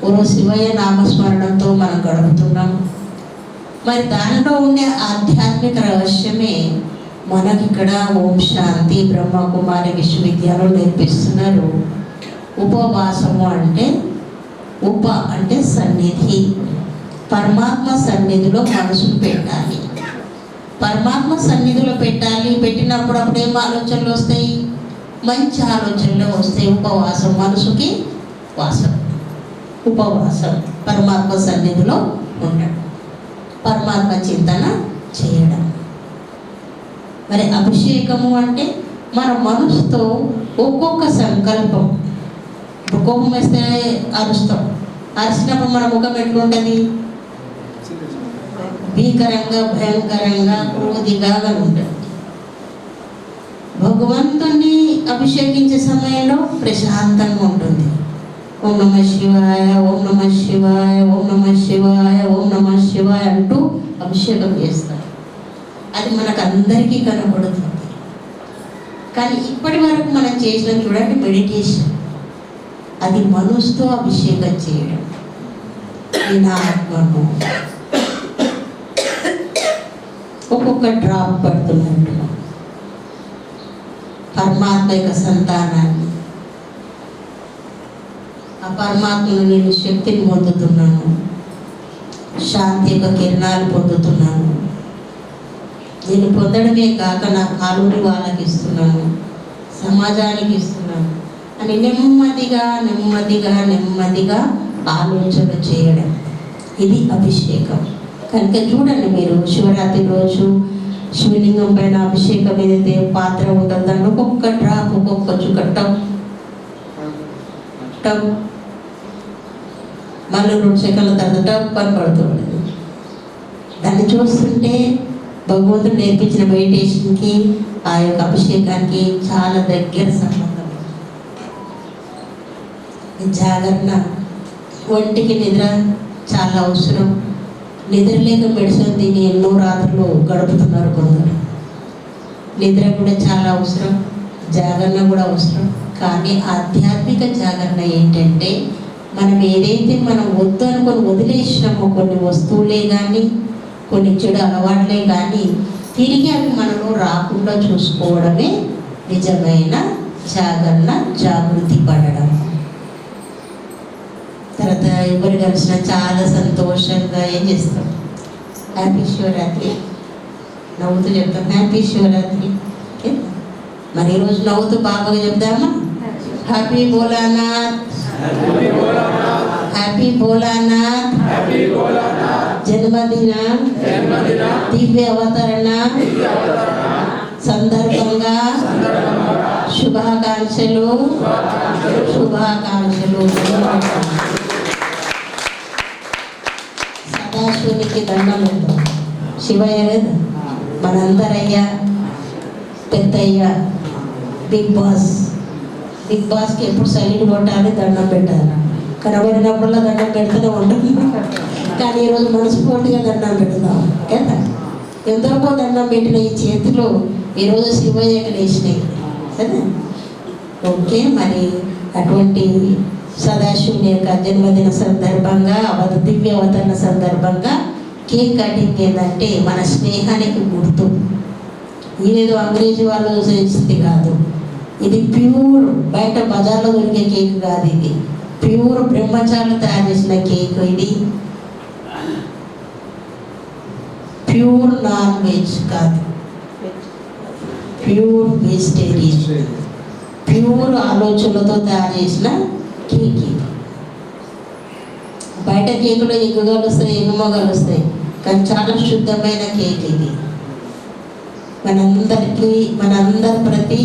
ఓ శివయ్య నామస్మరణంతో మనం గడుపుతున్నాం. మరి దానిలో ఉండే ఆధ్యాత్మిక రహస్యమే మనకి ఇక్కడ ఓం శాంతి బ్రహ్మకుమారి విశ్వవిద్యాలయం నేర్పిస్తున్నారు. ఉపవాసము అంటే ఉప అంటే సన్నిధి, పరమాత్మ సన్నిధిలో మనసును పెట్టాలి. పరమాత్మ సన్నిధిలో పెట్టినప్పుడు అప్పుడేం ఆలోచనలు వస్తాయి? మంచి ఆలోచనలు వస్తాయి. ఉపవాసం, మనసుకి వాసం, ఉపవాసం, పరమాత్మ సన్నిధిలో ఉండడం, పరమాత్మ చింతన చేయడం. మరి అభిషేకము అంటే మన మనసుతో ఒక్కొక్క సంకల్పం. ఇప్పుడు కోపం వేస్తే అరుస్తాం, అరిచినప్పుడు మన ముఖం ఎట్లుంటుంది? భీకరంగా, భయంకరంగా, క్రోధిగా ఉంటుంది. భగవంతుని అభిషేకించే సమయంలో ప్రశాంతంగా ఉంటుంది. ఓం నమ శివాయ, ఓం నమ శివాయ, ఓం నమ శివాయ, ఓం నమ శివాయ అంటూ అభిషేకం చేస్తారు. అది మనకు అందరికీ కనబడుతుంది. కానీ ఇప్పటి వరకు మనం చేసిన చూడండి మెడిటేషన్, అది మనసుతో అభిషేకం చేయడం. నేను ఆత్మను ఒక్కొక్క డ్రాప్ పడుతున్నట్టు పరమాత్మ యొక్క సంతానాన్ని, ఆ పరమాత్మను నేను శక్తిని పొందుతున్నాను, శాంతి యొక్క కిరణాలు పొందుతున్నాను. నేను పొందడమే కాక నా కాలుని వాళ్ళకి ఇస్తున్నాను, సమాజానికి ఇస్తున్నాను అని నెమ్మదిగా నెమ్మదిగా నెమ్మదిగా ఆలోచన చేయడం, ఇది అభిషేకం. కనుక చూడండి మీరు శివరాత్రి రోజు శివలింగం పైన అభిషేకం ఏదైతే పాత్ర ఉంటుందో దాంట్లో ఒక్కొక్క డ్రాప్, ఒక్కొక్క చుక్క టప్ టప్, మళ్ళీ 2 సెకండ్ల తర్వాత టప్ అని పడుతుంది. దాన్ని చూస్తుంటే భగవంతుడు నేర్పించిన మెడిటేషన్కి ఆ యొక్క అభిషేకానికి చాలా దగ్గర సంబంధం. జాగరణ, ఒంటికి నిద్ర చాలా అవసరం. నిద్ర లేక మెడిసిన్ తిని ఎన్నో రాత్రులు గడుపుతున్నారు కొందరు. నిద్ర కూడా చాలా అవసరం, జాగరణ కూడా అవసరం. కానీ ఆధ్యాత్మిక జాగరణ ఏంటంటే మనం ఏదైతే మనం వద్దు అనుకొని వదిలేసినామో కొన్ని వస్తువులే కానీ, కొన్ని చెడు అలవాట్లే కానీ, తిరిగి అవి మనలో రాకుండా చూసుకోవడమే నిజమైన జాగరణ, జాగృతి పడడం. తర్వాత ఎవరు కలిసినా చాలా సంతోషంగా ఏం చేస్తాం? హ్యాపీ శివరాత్రి నవ్వుతూ చెప్తాం, హ్యాపీ శివరాత్రి. మరి ఈరోజు నవ్వుతూ బాగా చెప్దామా? హ్యాపీ భోలానాథ్, హ్యాపీ భోలానాథ్ జన్మదిన దివ్య అవతరణ సందర్భంగా శుభాకాంక్షలు, శుభాకాంక్షలు. సదాశివునికి దండం ఉందా? శివయ్య కదా మనందరయ్యా, పెద్దయ్య, బిగ్ బాస్కి ఎప్పుడు సైడ్ కొట్టాలి, దండం పెట్టాలి. కనబడినప్పుడల్లా దండం పెడుతూనే ఉంటుంది. కానీ ఈరోజు మనస్ఫూర్తిగా దండం పెడతాం కదా. ఎందరికో దండం పెట్టిన ఈ చేతిలో ఈరోజు శివయ్యకి లేచినాయి కదా. ఓకే, మరి అటువంటి సదాశివుని యొక్క జన్మదిన సందర్భంగా, దివ్య అవతరణ సందర్భంగా కేక్ కటింగ్ ఏంటంటే మన స్నేహానికి గుర్తు. ఏదో అంగ్రేజీ వాళ్ళు చేసింది కాదు, ఇది ప్యూర్ బయట బజార్లో దొరికే కేక్ కాదు, ఇది ప్యూర్ బ్రహ్మచారులు తయారు చేసిన కేక్. ఇది ప్యూర్ నాన్ వెజ్ కాదు, ప్యూర్ వెజిటేరియన్, ప్యూర్ ఆలోచనలతో తయారు చేసిన కేక్. బయట కేకులో ఎగ్గు కలుస్తాయి, ఎగుమ కలుస్తాయి, కానీ చాలా శుద్ధమైన కేక్ ఇది. మనందరి ప్రతి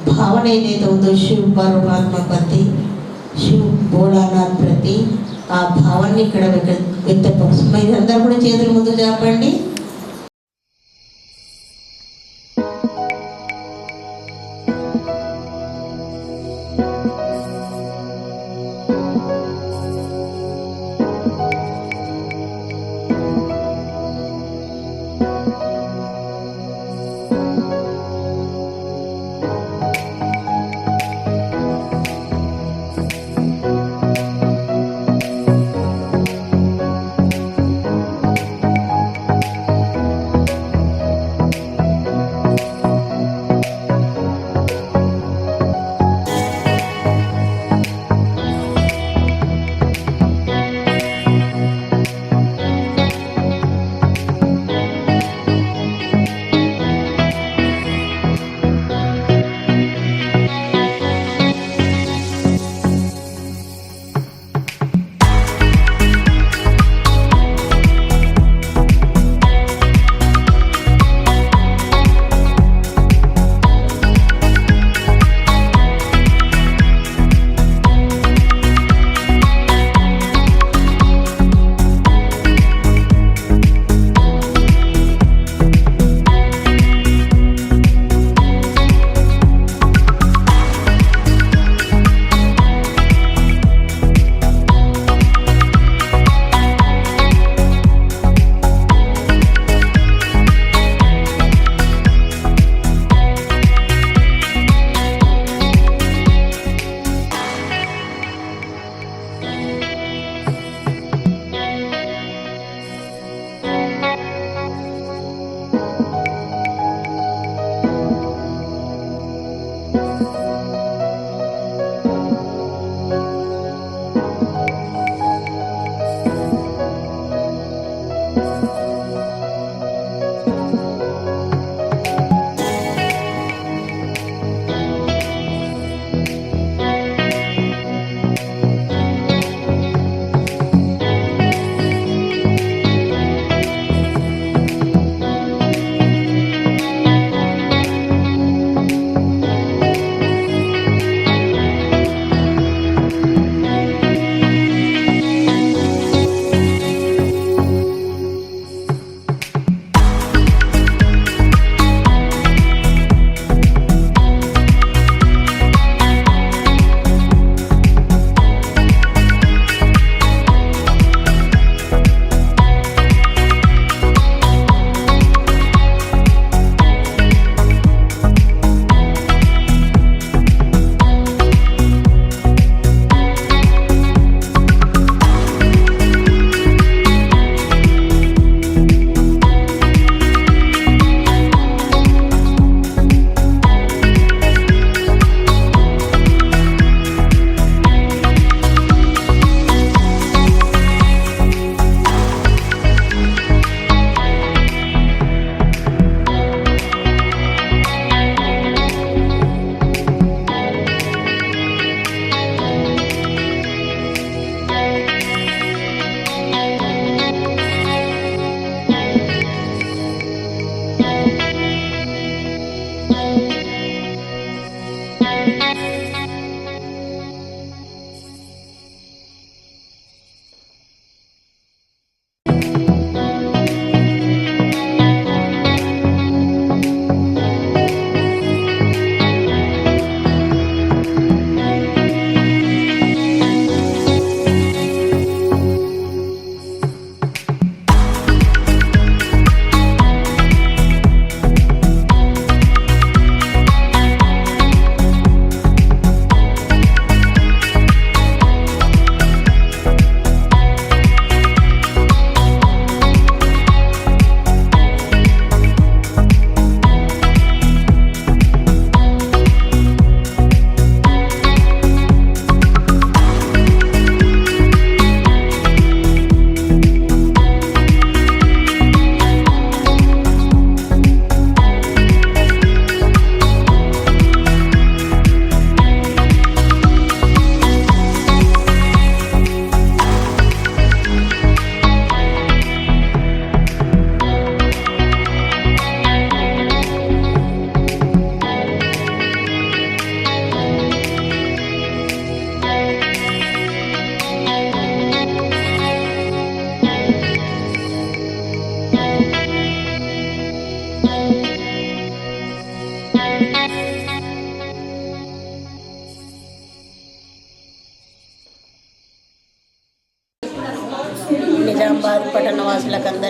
భావన ఏదైతే ఉందో శివ్ పరమాత్మ ప్రతి, శివ్ భోళానాథ్ ప్రతి, ఆ భావాన్ని ఇక్కడ వ్యక్తపరుస్తుంది. మీరందరూ కూడా చేతుల ముందు చెప్పండి.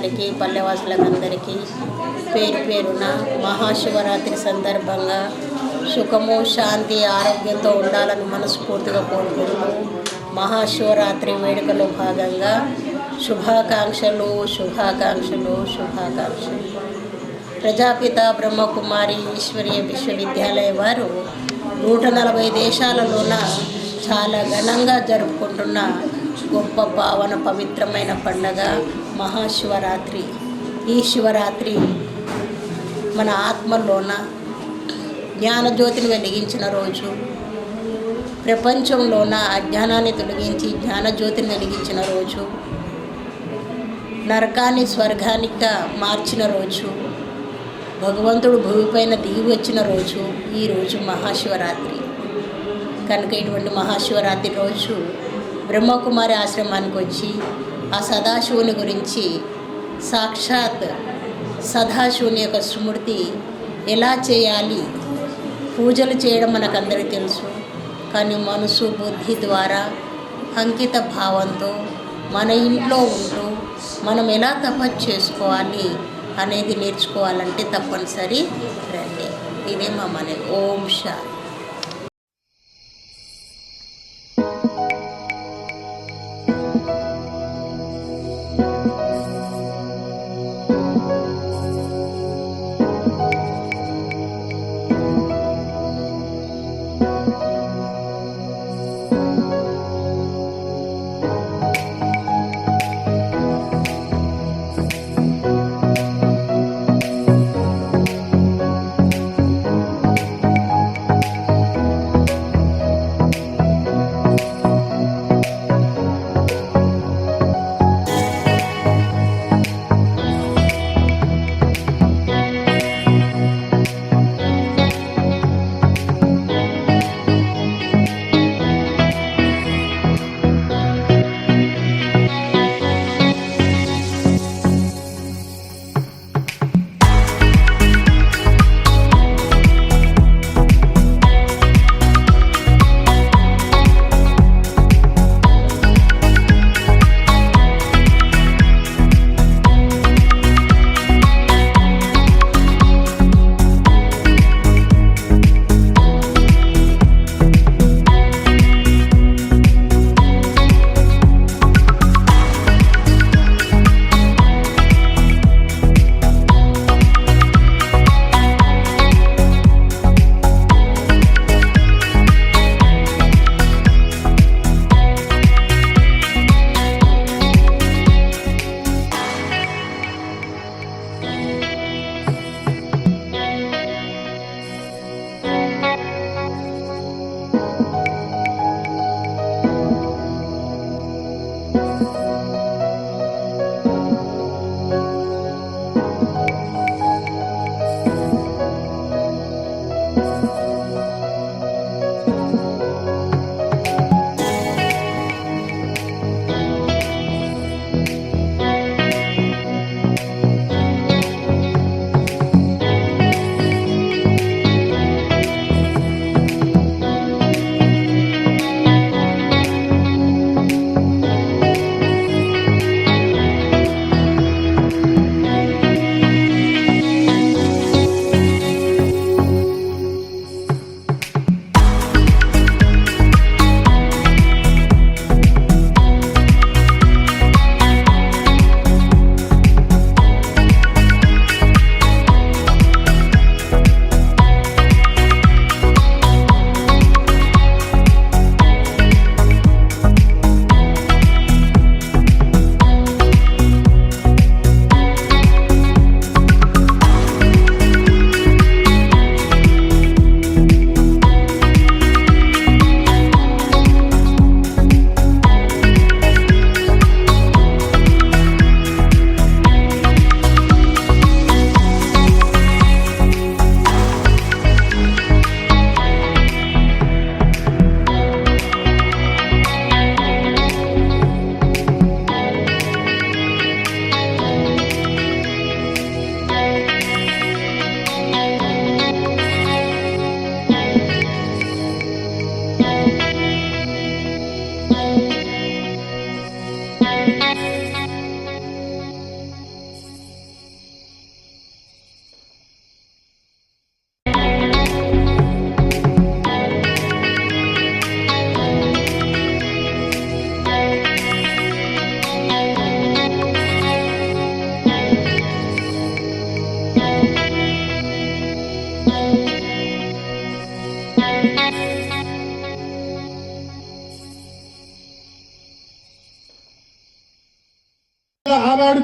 అందరికీ పల్లెవాసులందరికీ పేరు పేరున మహాశివరాత్రి సందర్భంగా సుఖము శాంతి ఆరోగ్యంతో ఉండాలని మనస్ఫూర్తిగా కోరుకుంటూ మహాశివరాత్రి వేడుకలో భాగంగా శుభాకాంక్షలు. ప్రజాపిత బ్రహ్మకుమారి ఈశ్వరీయ విశ్వవిద్యాలయ వారు 140 దేశాలలోన చాలా ఘనంగా జరుపుకుంటున్న గొప్ప పావన పవిత్రమైన పండగ మహాశివరాత్రి. ఈ శివరాత్రి మన ఆత్మలోన జ్ఞానజ్యోతిని వెలిగించిన రోజు, ప్రపంచంలోన అజ్ఞానాన్ని తొలగించి జ్ఞానజ్యోతిని వెలిగించిన రోజు, నరకాన్ని స్వర్గానిగా మార్చిన రోజు, భగవంతుడు భూమిపైన దిగి వచ్చిన రోజు ఈరోజు మహాశివరాత్రి. కనుక ఇటువంటి మహాశివరాత్రి రోజు బ్రహ్మకుమారి ఆశ్రమానికి వచ్చి ఆ సదాశివుని గురించి సాక్షాత్ సదాశివుని యొక్క స్మృతి ఎలా చేయాలి, పూజలు చేయడం మనకందరికీ తెలుసు. కానీ మనసు బుద్ధి ద్వారా అంకిత భావంతో మన ఇంట్లో ఉంటూ మనం ఎలా తపస్సు చేసుకోవాలి అనేది నేర్చుకోవాలంటే తప్పనిసరి రండి. ఇదే మా మనవి. ఓం శాంతి.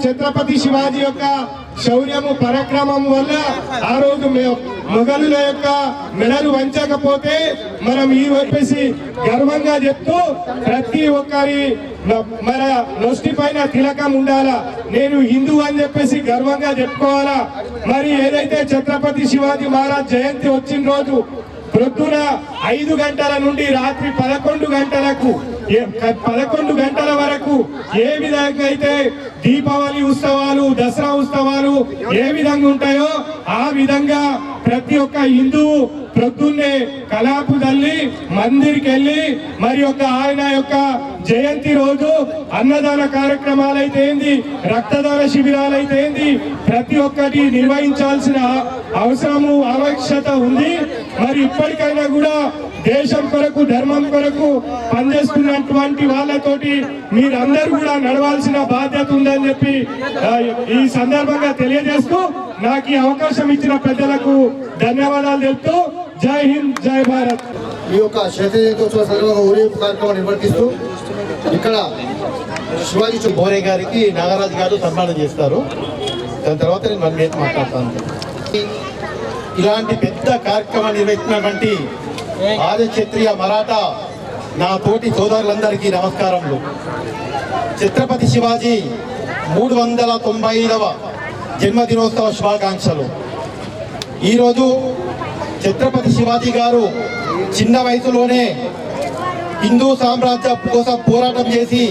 ఛత్రపతి శివాజీ యొక్క శౌర్యము పరాక్రమం వల్ల ఆ రోజు మొఘలుల యొక్క మెడలు వంచకపోతే మనం ఈ చెప్పేసి గర్వంగా చెప్తూ ప్రతి ఒక్కరి మన నొస్టి పైన తిలకం ఉండాలా, నేను హిందూ అని చెప్పేసి గర్వంగా చెప్పుకోవాలా. మరి ఏదైతే ఛత్రపతి శివాజీ మహారాజ్ జయంతి వచ్చిన రోజు ప్రొద్దున 5 గంటల నుండి రాత్రి 11 గంటలకు 11 గంటల వరకు ఏ విధంగా అయితే దీపావళి ఉత్సవాలు, దసరా ఉత్సవాలు ఏ విధంగా ఉంటాయో ఆ విధంగా ప్రతి ఒక్క హిందువు ప్రొద్దున్నే కలాపు తల్లి మందిర్కి వెళ్ళి మరి ఆయన యొక్క జయంతి రోజు అన్నదాన కార్యక్రమాలైతే ఏంది, రక్తదాన శిబిరాలైతే ఏంది, ప్రతి ఒక్కటి నిర్వహించాల్సిన అవసరము ఆవశ్యకత ఉంది. మరి ఇప్పటికైనా కూడా దేశం కొరకు ధర్మం కొరకు పనిచేస్తున్నటువంటి వాళ్ళతోటి మీరందరూ కూడా నడవాల్సిన బాధ్యత ఉందని చెప్పి ఈ సందర్భంగా తెలియజేస్తూ నాకు ఈ అవకాశం ఇచ్చిన పెద్దలకు ధన్యవాదాలు తెలుపుతూ జై హింద్, జై భారత్. ఈ యొక్క శతదినోత్సవ సందర్భంగా ఊరేగింపు కార్యక్రమం నిర్వర్తిస్తూ ఇక్కడ శివాజీ బోరే గారికి నాగరాజు గారు సన్మానం చేస్తారు. దాని తర్వాత నేను మన మీద మాట్లాడతాను. ఇలాంటి పెద్ద కార్యక్రమాన్ని నిర్వహిస్తున్నటువంటి ఆర్య క్షత్రియ మరాఠా నా తోటి సోదరులందరికీ నమస్కారములు. ఛత్రపతి శివాజీ 395వ జన్మదినోత్సవ శుభాకాంక్షలు. ఈరోజు ఛత్రపతి శివాజీ గారు చిన్న వయసులోనే హిందూ సామ్రాజ్యం కోసం పోరాటం చేసి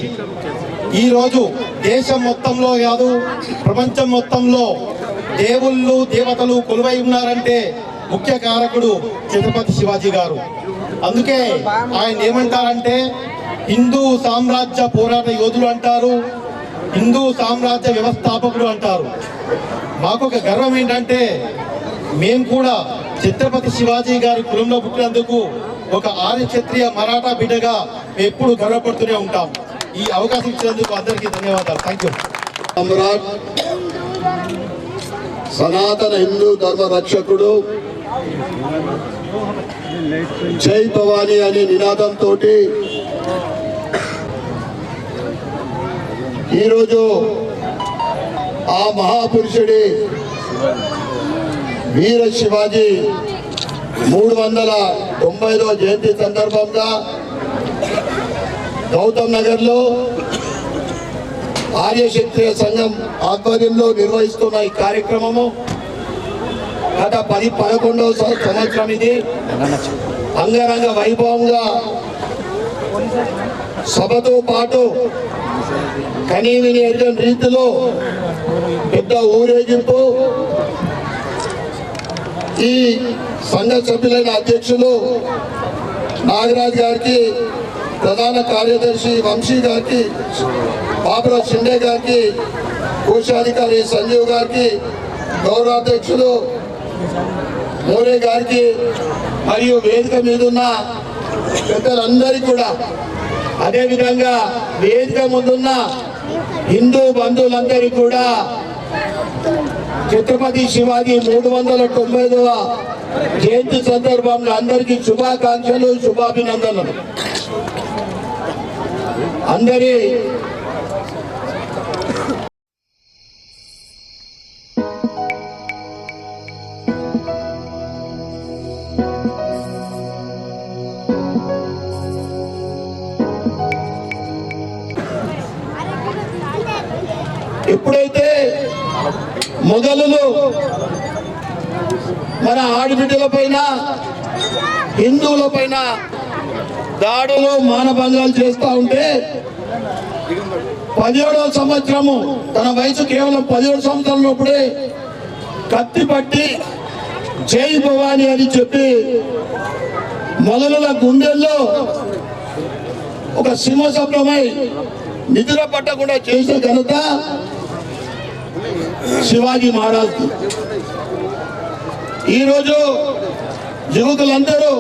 ఈరోజు దేశం మొత్తంలో కాదు ప్రపంచం మొత్తంలో దేవుళ్ళు దేవతలు కొలువై ఉన్నారంటే ముఖ్య కారకుడు ఛత్రపతి శివాజీ గారు. అందుకే ఆయన ఏమంటారంటే హిందూ సామ్రాజ్య పోరాట యోధులు అంటారు, హిందూ సామ్రాజ్య వ్యవస్థాపకుడు అంటారు. మాకు ఒక గర్వం ఏంటంటే మేము కూడా ఛత్రపతి శివాజీ గారి కులంలో పుట్టినందుకు ఒక ఆర్య క్షత్రియ మరాఠా బిడ్డగా ఎప్పుడు గర్వపడుతూనే ఉంటాం. ఈ అవకాశం ఇచ్చినందుకు అందరికీ ధన్యవాదాలు. Thank you. సమ్రాట్, సనాతన హిందూ ధర్మ రక్షకుడు, జై భవానీ అనే నినాదంతో ఈరోజు ఆ మహాపురుషుడి వీర శివాజీ 395వ జయంతి సందర్భంగా గౌతమ్ నగర్లో ఆర్య క్షత్రియ సంఘం ఆధ్వర్యంలో నిర్వహిస్తున్న ఈ కార్యక్రమము గత 10-11వ సంవత్సరం. ఇది అంగరంగ వైభవంగా సభతో పాటు కనీవిని ఎరుగని రీతిలో పెద్ద ఊరేగింపు, ఈ సంఘ సభ్యులైన అధ్యక్షులు నాగరాజ్ గారికి, ప్రధాన కార్యదర్శి వంశీ గారికి, బాబురావు షిండే గారికి, కోశాధికారి సంజీవ్ గారికి, గౌరవాధ్యక్షులు మోరే గారికి మరియు వేదిక మీద ఉన్న పెద్దలందరికీ కూడా, అదేవిధంగా వేదిక ముందున్న హిందూ బంధువులందరికీ కూడా ఛత్రపతి శివాజీ 395వ జయంతి సందర్భంగా అందరికీ శుభాకాంక్షలు, శుభాభినందనలు. అందరి ఎప్పుడైతే మొఘలులు మన ఆడబిడ్డల పైన, హిందువుల పైన దాడులు, మానభంగాలు చేస్తూ ఉంటే 17వ సంవత్సరము, తన వయసు కేవలం 17 సంవత్సరంలోప్పుడే కత్తి పట్టి జై భవానీ అని చెప్పి మొఘలుల గుండెల్లో ఒక సింహశబ్దమై నిద్ర పట్టకుండా చేసిన ఘనత శివాజీ మహారాజ్. ఈరోజు యువకులందరూ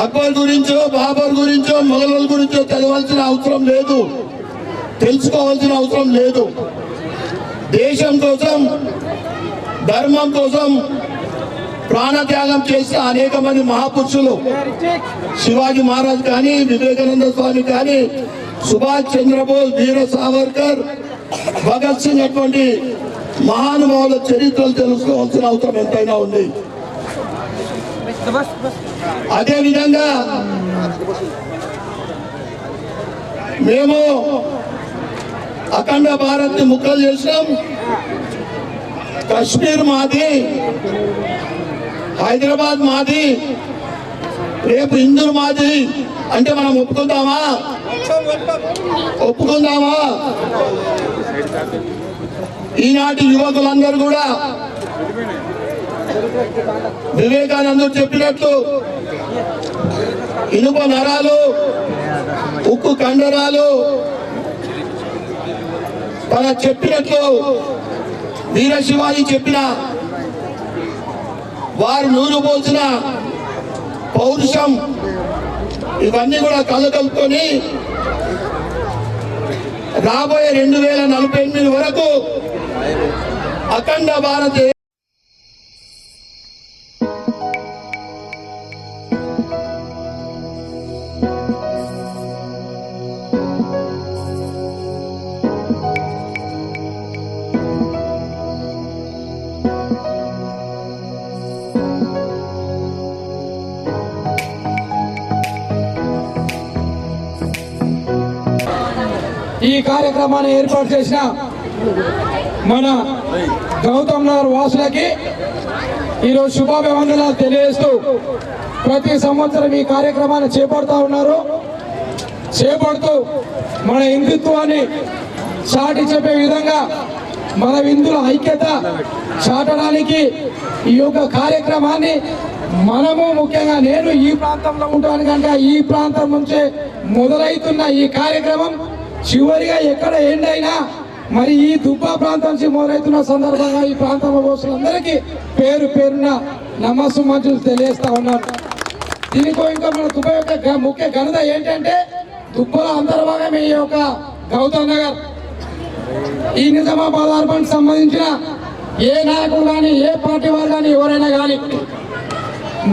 అక్బర్ గురించో, బాబర్ గురించో, మొఘలుల గురించో చదవాల్సిన అవసరం లేదు, తెలుసుకోవాల్సిన అవసరం లేదు. దేశం కోసం, ధర్మం కోసం ప్రాణత్యాగం చేసిన అనేక మంది మహాపురుషులు, శివాజీ మహారాజ్ కానీ, వివేకానంద స్వామి కానీ, సుభాష్ చంద్రబోస్, వీర సావర్కర్, భగత్ సింగ్ అటువంటి మహానుభావుల చరిత్రలు తెలుసుకోవాల్సిన అవసరం ఎంతైనా ఉంది. అదేవిధంగా మేము అఖండ భారత్ ని ముక్కలు చేసినాం. కశ్మీర్ మాది, హైదరాబాద్ మాది, రేపు ఇందూరు మాది అంటే మనం ఒప్పుకుందామా? ఒప్పుకుందామా? ఈనాటి యువకులందరూ కూడా వివేకానందుడు చెప్పినట్లు ఇనుప నరాలు, ఉక్కు కండరాలు తన చెప్పినట్లు వీర శివాజీ చెప్పిన వారు నూరు పోసిన పౌరుషం ఇవన్నీ కూడా కలుపుకొని రాబోయే 2048 వరకు అఖండ భారత ఈ కార్యక్రమాన్ని ఏర్పాటు చేసిన మన గౌతమ్ నగర్ వాసులకి ఈరోజు శుభాభివందనాలు తెలియజేస్తూ ప్రతి సంవత్సరం ఈ కార్యక్రమాన్ని చేపడుతూ మన హిందుత్వాన్ని చాటి చెప్పే విధంగా మన హిందువుల ఐక్యత చాటడానికి ఈ యొక్క కార్యక్రమాన్ని మనము ముఖ్యంగా నేను ఈ ప్రాంతంలో ఉంటాను కనుక ఈ ప్రాంతం నుంచే మొదలవుతున్న ఈ కార్యక్రమం చివరిగా ఎక్కడ ఎండ్ అయినా మరి ఈ దుబ్బా ప్రాంతం నుంచి మొదలవుతున్న సందర్భంగా ఈ ప్రాంతంలో పోస్తులందరికీ పేరు పేరున నమస్సు మంచులు తెలియజేస్తా ఉన్నారు. దీనికో ఇంకా మన దుబ్బ యొక్క ముఖ్య ఘనత ఏంటంటే దుబ్బల అంతర్భాగం ఈ యొక్క గౌతమ్ నగర్. ఈ నిజామాబాద్ అర్బన్ సంబంధించిన ఏ నాయకుడు కానీ ఏ పార్టీ వారు కానీ ఎవరైనా కానీ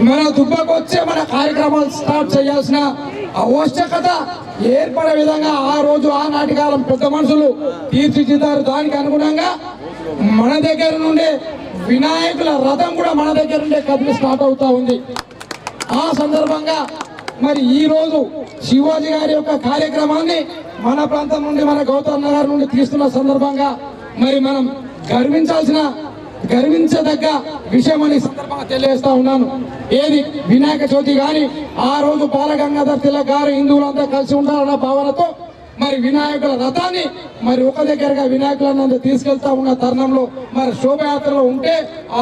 మన దుబ్బకు వచ్చే మన కార్యక్రమాలు స్టార్ట్ చేయాల్సిన ఆవశ్యకత ఏర్పడే విధంగా ఆ రోజు ఆనాటి కాలం పెద్ద మనుషులు తీర్చిదిద్దారు. దానికి అనుగుణంగా మన దగ్గర నుండే వినాయకుల రథం కూడా మన దగ్గర నుండే కదిలి స్టార్ట్ అవుతా ఉంది. ఆ సందర్భంగా మరి ఈ రోజు శివాజీ గారి యొక్క కార్యక్రమాన్ని మన ప్రాంతం నుండి మన గౌతమ్ నగర్ నుండి తీస్తున్న సందర్భంగా మరి మనం గర్వించదగ్గ విషయం అని సందర్భంగా తెలియజేస్తా ఉన్నాను. ఏది వినాయక చవితి కానీ ఆ రోజు బాలగంగాధర్ తిలక్ గారు హిందువులంతా కలిసి ఉండాలన్న భావనతో మరి వినాయకుల రథాన్ని మరి ఒక దగ్గరగా వినాయకులంతా తీసుకెళ్తా ఉన్న తరుణంలో మరి శోభయాత్రలో ఉంటే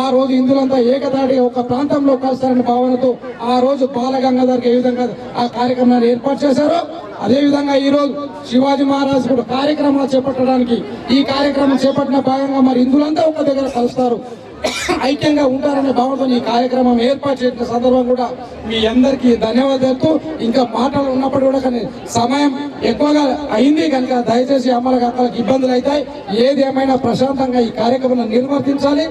ఆ రోజు హిందువులంతా ఏకతాటిగా ఒక ప్రాంతంలో కలుస్తారనే భావనతో ఆ రోజు బాలగంగాధర్కి ఏ విధంగా ఆ కార్యక్రమాన్ని ఏర్పాటు చేశారో అదేవిధంగా ఈ రోజు శివాజీ మహారాజ్ కూడా కార్యక్రమాలు చేపట్టడానికి ఈ కార్యక్రమం చేపట్టిన భాగంగా మరి హిందువులంతా ఒక దగ్గర కలుస్తారు, ఐక్యంగా ఉంటారనే భావంతో ఈ కార్యక్రమం ఏర్పాటు చేసిన సందర్భం కూడా మీ అందరికీ ధన్యవాదాలు. ఇంకా మాటలు ఉన్నప్పుడు కూడా కానీ సమయం ఎక్కువగా అయింది కనుక దయచేసి అమ్మలకి ఇబ్బందులు అవుతాయి. ఏది ఏమైనా ప్రశాంతంగా ఈ కార్యక్రమాన్ని నిర్వర్తించాలి.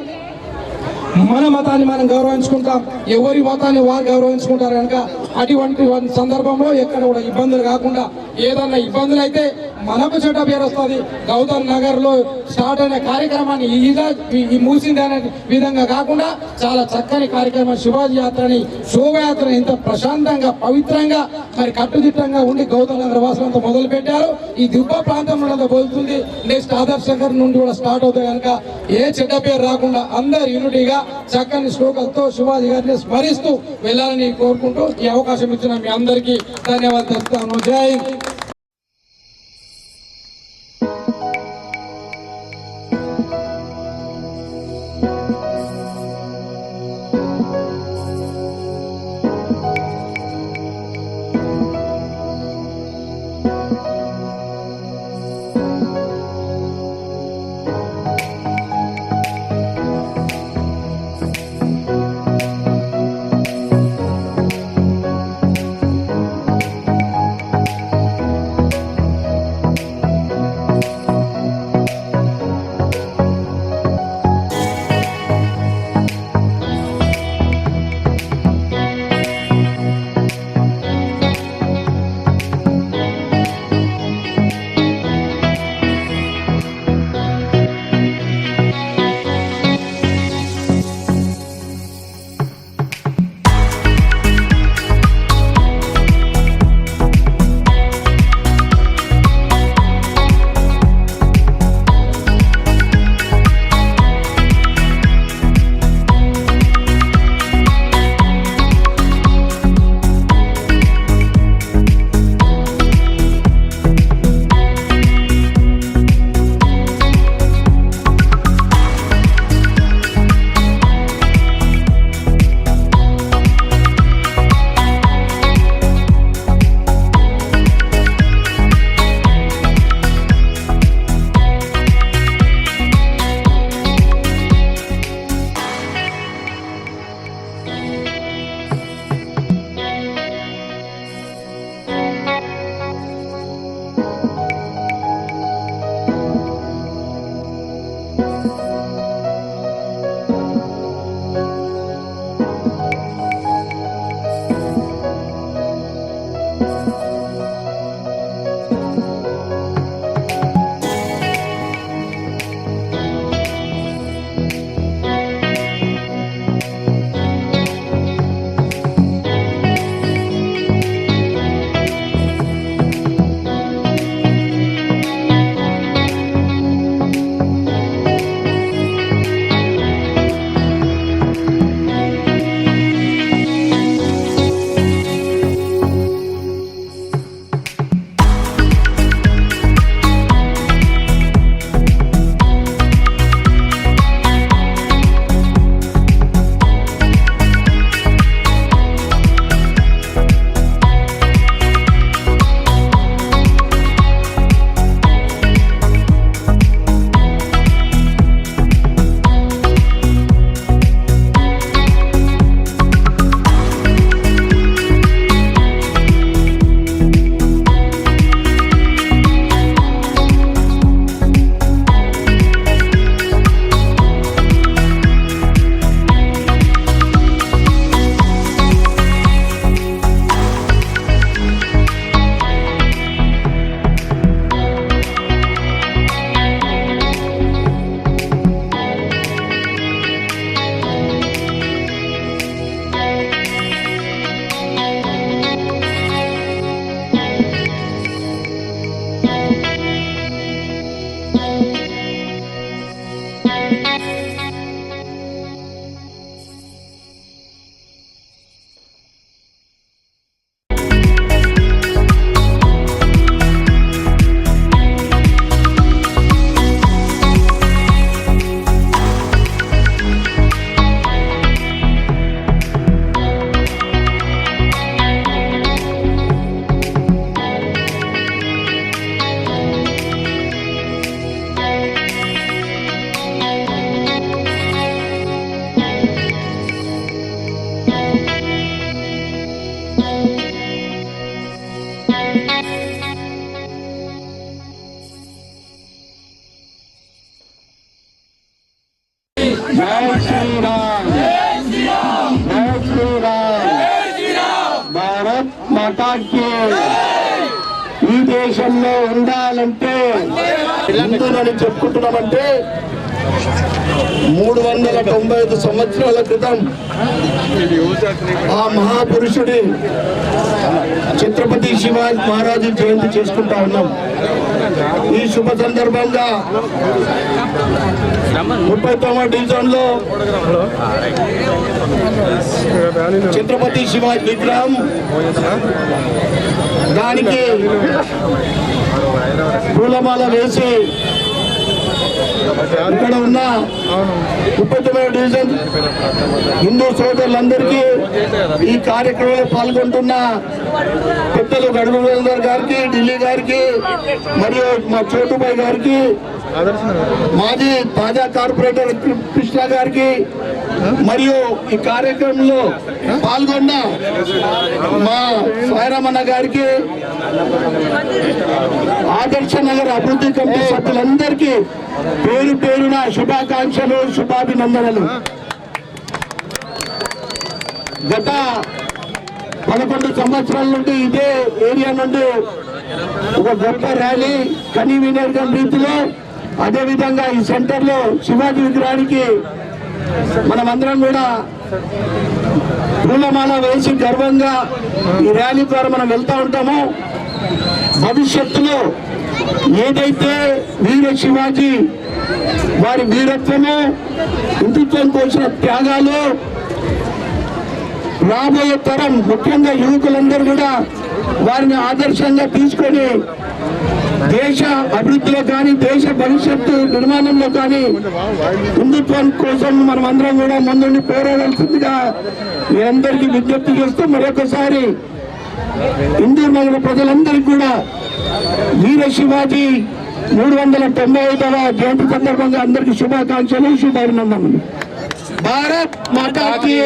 మన మతాన్ని మనం గౌరవించుకుంటాం, ఎవరి మతాన్ని వారు గౌరవించుకుంటారు కనుక అటువంటి సందర్భంలో ఎక్కడ కూడా ఇబ్బందులు కాకుండా ఏదన్నా ఇబ్బందులు అయితే మనకు చెడ్డ పేరు వస్తుంది. గౌతమ్ నగర్ లో స్టార్ట్ అయిన కార్యక్రమాన్ని ఈ మూసింది అనే విధంగా కాకుండా చాలా చక్కని కార్యక్రమం శివాజీ యాత్రని శోభయాత్రని ఇంత ప్రశాంతంగా పవిత్రంగా మరి కట్టుదిట్టంగా ఉండి గౌతమ్ నగర్ వాసులంతా మొదలు పెట్టారు. ఈ దిబ్బ ప్రాంతంలో పోతుంది. నెక్స్ట్ ఆదర్శ్ నగర్ నుండి కూడా స్టార్ట్ అవుతాయి కనుక ఏ చెడ్డ పేరు రాకుండా అందరు యూనిటీగా చక్కని శ్లోకాలతో శివాజీ గారిని స్మరిస్తూ వెళ్ళాలని కోరుకుంటూ ఈ అవకాశం ఇచ్చిన మీ అందరికీ ధన్యవాదాలు తెలుపుతాను. జై హింద్. శ్రీరామ్ జై శ్రీరామ్ భారత్ మాతాకి. ఈ దేశంలో ఉండాలంటే ఎందుకని చెప్పుకుంటున్నామంటే 395 సంవత్సరాల క్రితం ఆ మహాపురుషుడి ఛత్రపతి శివాజీ మహారాజు జయంతి చేసుకుంటా ఉన్నాం. ఈ శుభ సందర్భంగా 39వ డివిజన్ లో ఛత్రపతి శివాజీ విగ్రహం, దానికి పూలమాల వేసి ఇక్కడ ఉన్న 39వ డివిజన్ హిందూ సోదరులందరికీ, ఈ కార్యక్రమంలో పాల్గొంటున్న పెద్దలు గడుగు గారికి, ఢిల్లీ గారికి, మరియు మా చోటుబాయ్ గారికి, మాజీ తాజా కార్పొరేటర్ కృష్ణ గారికి, మరియు ఈ కార్యక్రమంలో పాల్గొన్న మా సాయిరామన్న గారికి, ఆదర్శ నగర్ అభివృద్ధి కమిటీ సభ్యులందరికీ పేరు పేరున శుభాకాంక్షలు, శుభాభినందనలు. గత 11 సంవత్సరాల నుండి ఇదే ఏరియా నుండి ఒక గొప్ప ర్యాలీ కన్వీనర్ రీతిలో, అదేవిధంగా ఈ సెంటర్లో శివాజీ విగ్రహానికి మనమందరం కూడా పూలమాల వేసి గర్వంగా ఈ ర్యాలీ ద్వారా మనం వెళ్తూ ఉంటాము. భవిష్యత్తులో ఏదైతే వీర శివాజీ వారి వీరత్వము, హిందుత్వం కోసం త్యాగాలు రాబోయే తరం, ముఖ్యంగా యువకులందరూ కూడా వారిని ఆదర్శంగా తీసుకొని దేశ అభివృద్ధిలో కానీ, దేశ భవిష్యత్తు నిర్మాణంలో కానీ హిందుత్వం కోసం మనం అందరం కూడా ముందుండి పోరాడాల్సిందిగా మీ అందరికీ విజ్ఞప్తి చేస్తూ, మరొకసారి హిందూ నగర ప్రజలందరికీ కూడా వీర శివాజీ 395వ జయంతి సందర్భంగా అందరికీ శుభాకాంక్షలు, శుభాభినందనలు. భారత్ మాతాకి.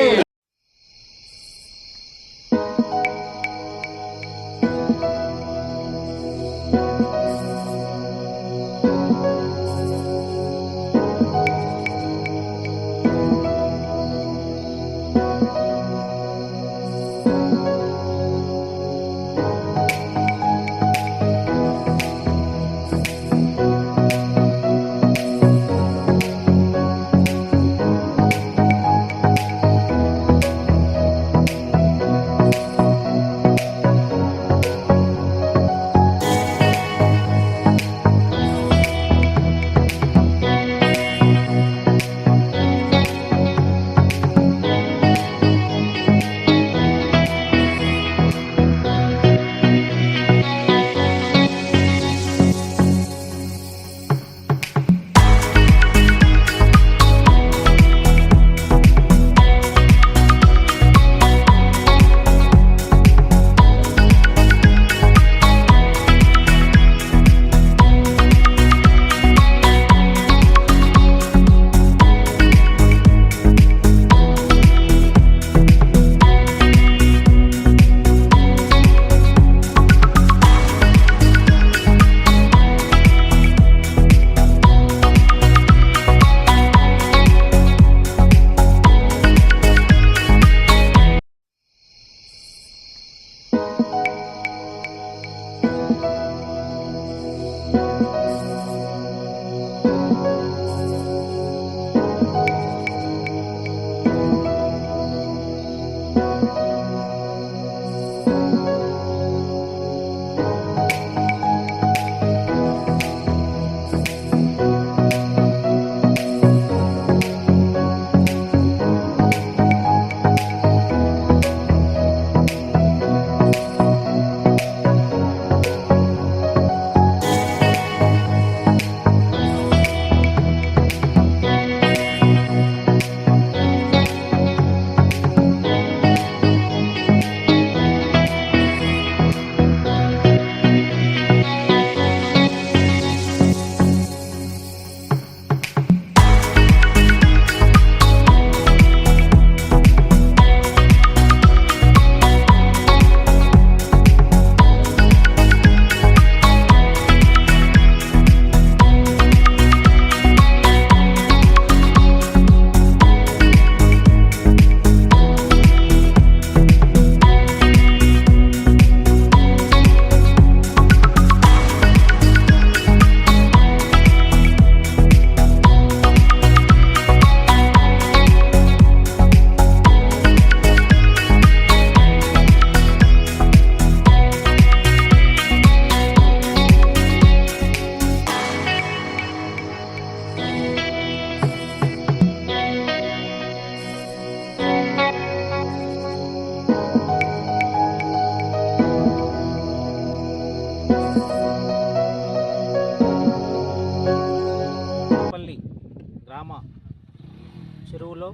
చెరువులో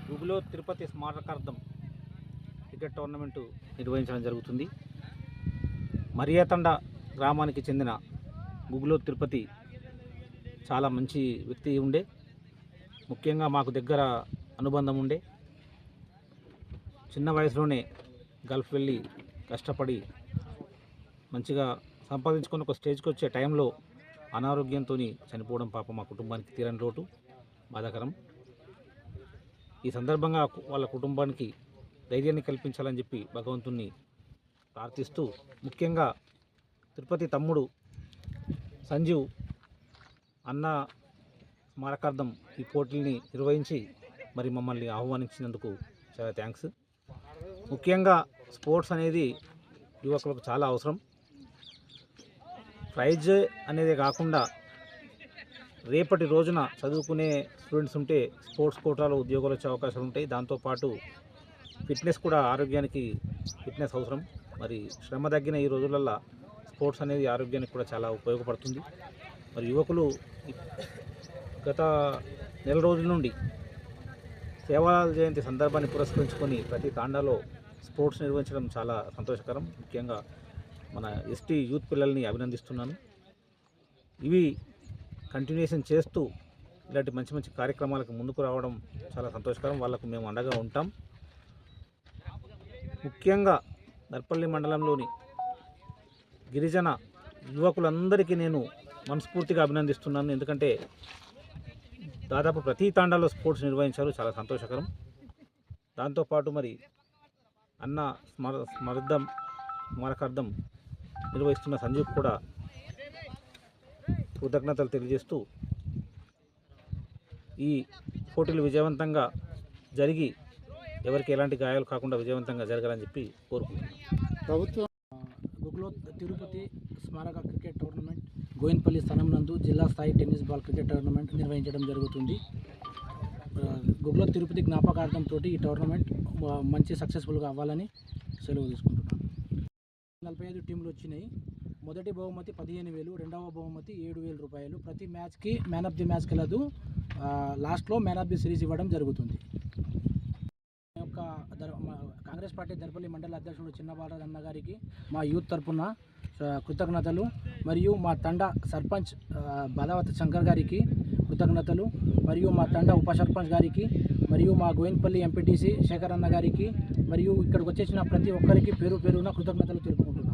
గుగులో తిరుపతి స్మారకార్థం క్రికెట్ టోర్నమెంటు నిర్వహించడం జరుగుతుంది. మరియాతండ గ్రామానికి చెందిన గుగులో తిరుపతి చాలా మంచి వ్యక్తి ఉండే, ముఖ్యంగా మాకు దగ్గర అనుబంధం ఉండే. చిన్న వయసులోనే గల్ఫ్ వెళ్ళి కష్టపడి మంచిగా సంపాదించుకొని ఒక స్టేజ్కి వచ్చే టైంలో అనారోగ్యంతో చనిపోవడం పాపం మా కుటుంబానికి తీరని లోటు, బాధాకరం. ఈ సందర్భంగా వాళ్ళ కుటుంబానికి ధైర్యాన్ని కల్పించాలని చెప్పి భగవంతుణ్ణి ప్రార్థిస్తూ, ముఖ్యంగా తిరుపతి తమ్ముడు సంజీవ్ అన్న స్మారకార్థం ఈ పోటీల్ని నిర్వహించి మరి మమ్మల్ని ఆహ్వానించినందుకు చాలా థ్యాంక్స్. ముఖ్యంగా స్పోర్ట్స్ అనేది యువకులకు చాలా అవసరం. ప్రైజ్ అనేది కాకుండా రేపటి రోజున చదువుకునే స్టూడెంట్స్ ఉంటే స్పోర్ట్స్ కోటాలో ఉద్యోగాలు వచ్చే అవకాశాలు ఉంటాయి. దాంతోపాటు ఫిట్నెస్ కూడా, ఆరోగ్యానికి ఫిట్నెస్ అవసరం. మరి శ్రమ తగ్గిన ఈ రోజులల్లో స్పోర్ట్స్ అనేది ఆరోగ్యానికి కూడా చాలా ఉపయోగపడుతుంది. మరి యువకులు గత నెల రోజుల నుండి సేవాలాల్ జయంతి సందర్భాన్ని పురస్కరించుకొని ప్రతి తాండాలో స్పోర్ట్స్ నిర్వహించడం చాలా సంతోషకరం. ముఖ్యంగా మన ఎస్టీ యూత్ పిల్లల్ని అభినందిస్తున్నాను. ఇవి కంటిన్యూషన్ చేస్తూ ఇలాంటి మంచి మంచి కార్యక్రమాలకు ముందుకు రావడం చాలా సంతోషకరం. వాళ్ళకు మేము అండగా ఉంటాం. ముఖ్యంగా దర్పల్లి మండలంలోని గిరిజన యువకులందరికీ నేను మనస్ఫూర్తిగా అభినందిస్తున్నాను. ఎందుకంటే దాదాపు ప్రతి తాండాలో స్పోర్ట్స్ నిర్వహించారు, చాలా సంతోషకరం. దాంతోపాటు మరి అన్న స్మారకార్థం నిర్వహిస్తున్న సంజీవ్ కూడా కృతజ్ఞతలు తెలియజేస్తూ ఈ పోటీలు విజయవంతంగా జరిగి ఎవరికి ఎలాంటి గాయాలు కాకుండా విజయవంతంగా జరగాలని చెప్పి కోరుకుంటున్నాను. గుగులో తిరుపతి స్మారక క్రికెట్ టోర్నమెంట్ గోయిన్పల్లి స్థానం నందు జిల్లా స్థాయి టెన్నిస్ బాల్ క్రికెట్ టోర్నమెంట్ నిర్వహించడం జరుగుతుంది. గుగులో తిరుపతి జ్ఞాపకార్థంతో ఈ టోర్నమెంట్ మంచి సక్సెస్ఫుల్గా అవ్వాలని సెలవు తీసుకుంటున్నాను. 45 టీంలు వచ్చినాయి. మొదటి బహుమతి 15,000, రెండవ బహుమతి 7,000 రూపాయలు. ప్రతి మ్యాచ్కి మ్యాన్ ఆఫ్ ది మ్యాచ్ కలదు. లాస్ట్లో మ్యాన్ ఆఫ్ ది సిరీస్ ఇవ్వడం జరుగుతుంది. కాంగ్రెస్ పార్టీ దర్పల్లి మండల అధ్యక్షుడు చిన్న బాలరాజ్ అన్న గారికి మా యూత్ తరఫున కృతజ్ఞతలు, మరియు మా తండ సర్పంచ్ బాలావతి శంకర్ గారికి కృతజ్ఞతలు, మరియు మా తండ ఉప సర్పంచ్ గారికి, మరియు మా గోయిన్పల్లి ఎంపీటీసీ శేఖర్ అన్న గారికి, మరియు ఇక్కడికి వచ్చేసిన ప్రతి ఒక్కరికి పేరు పేరున కృతజ్ఞతలు తెలుపుకుంటున్నాను.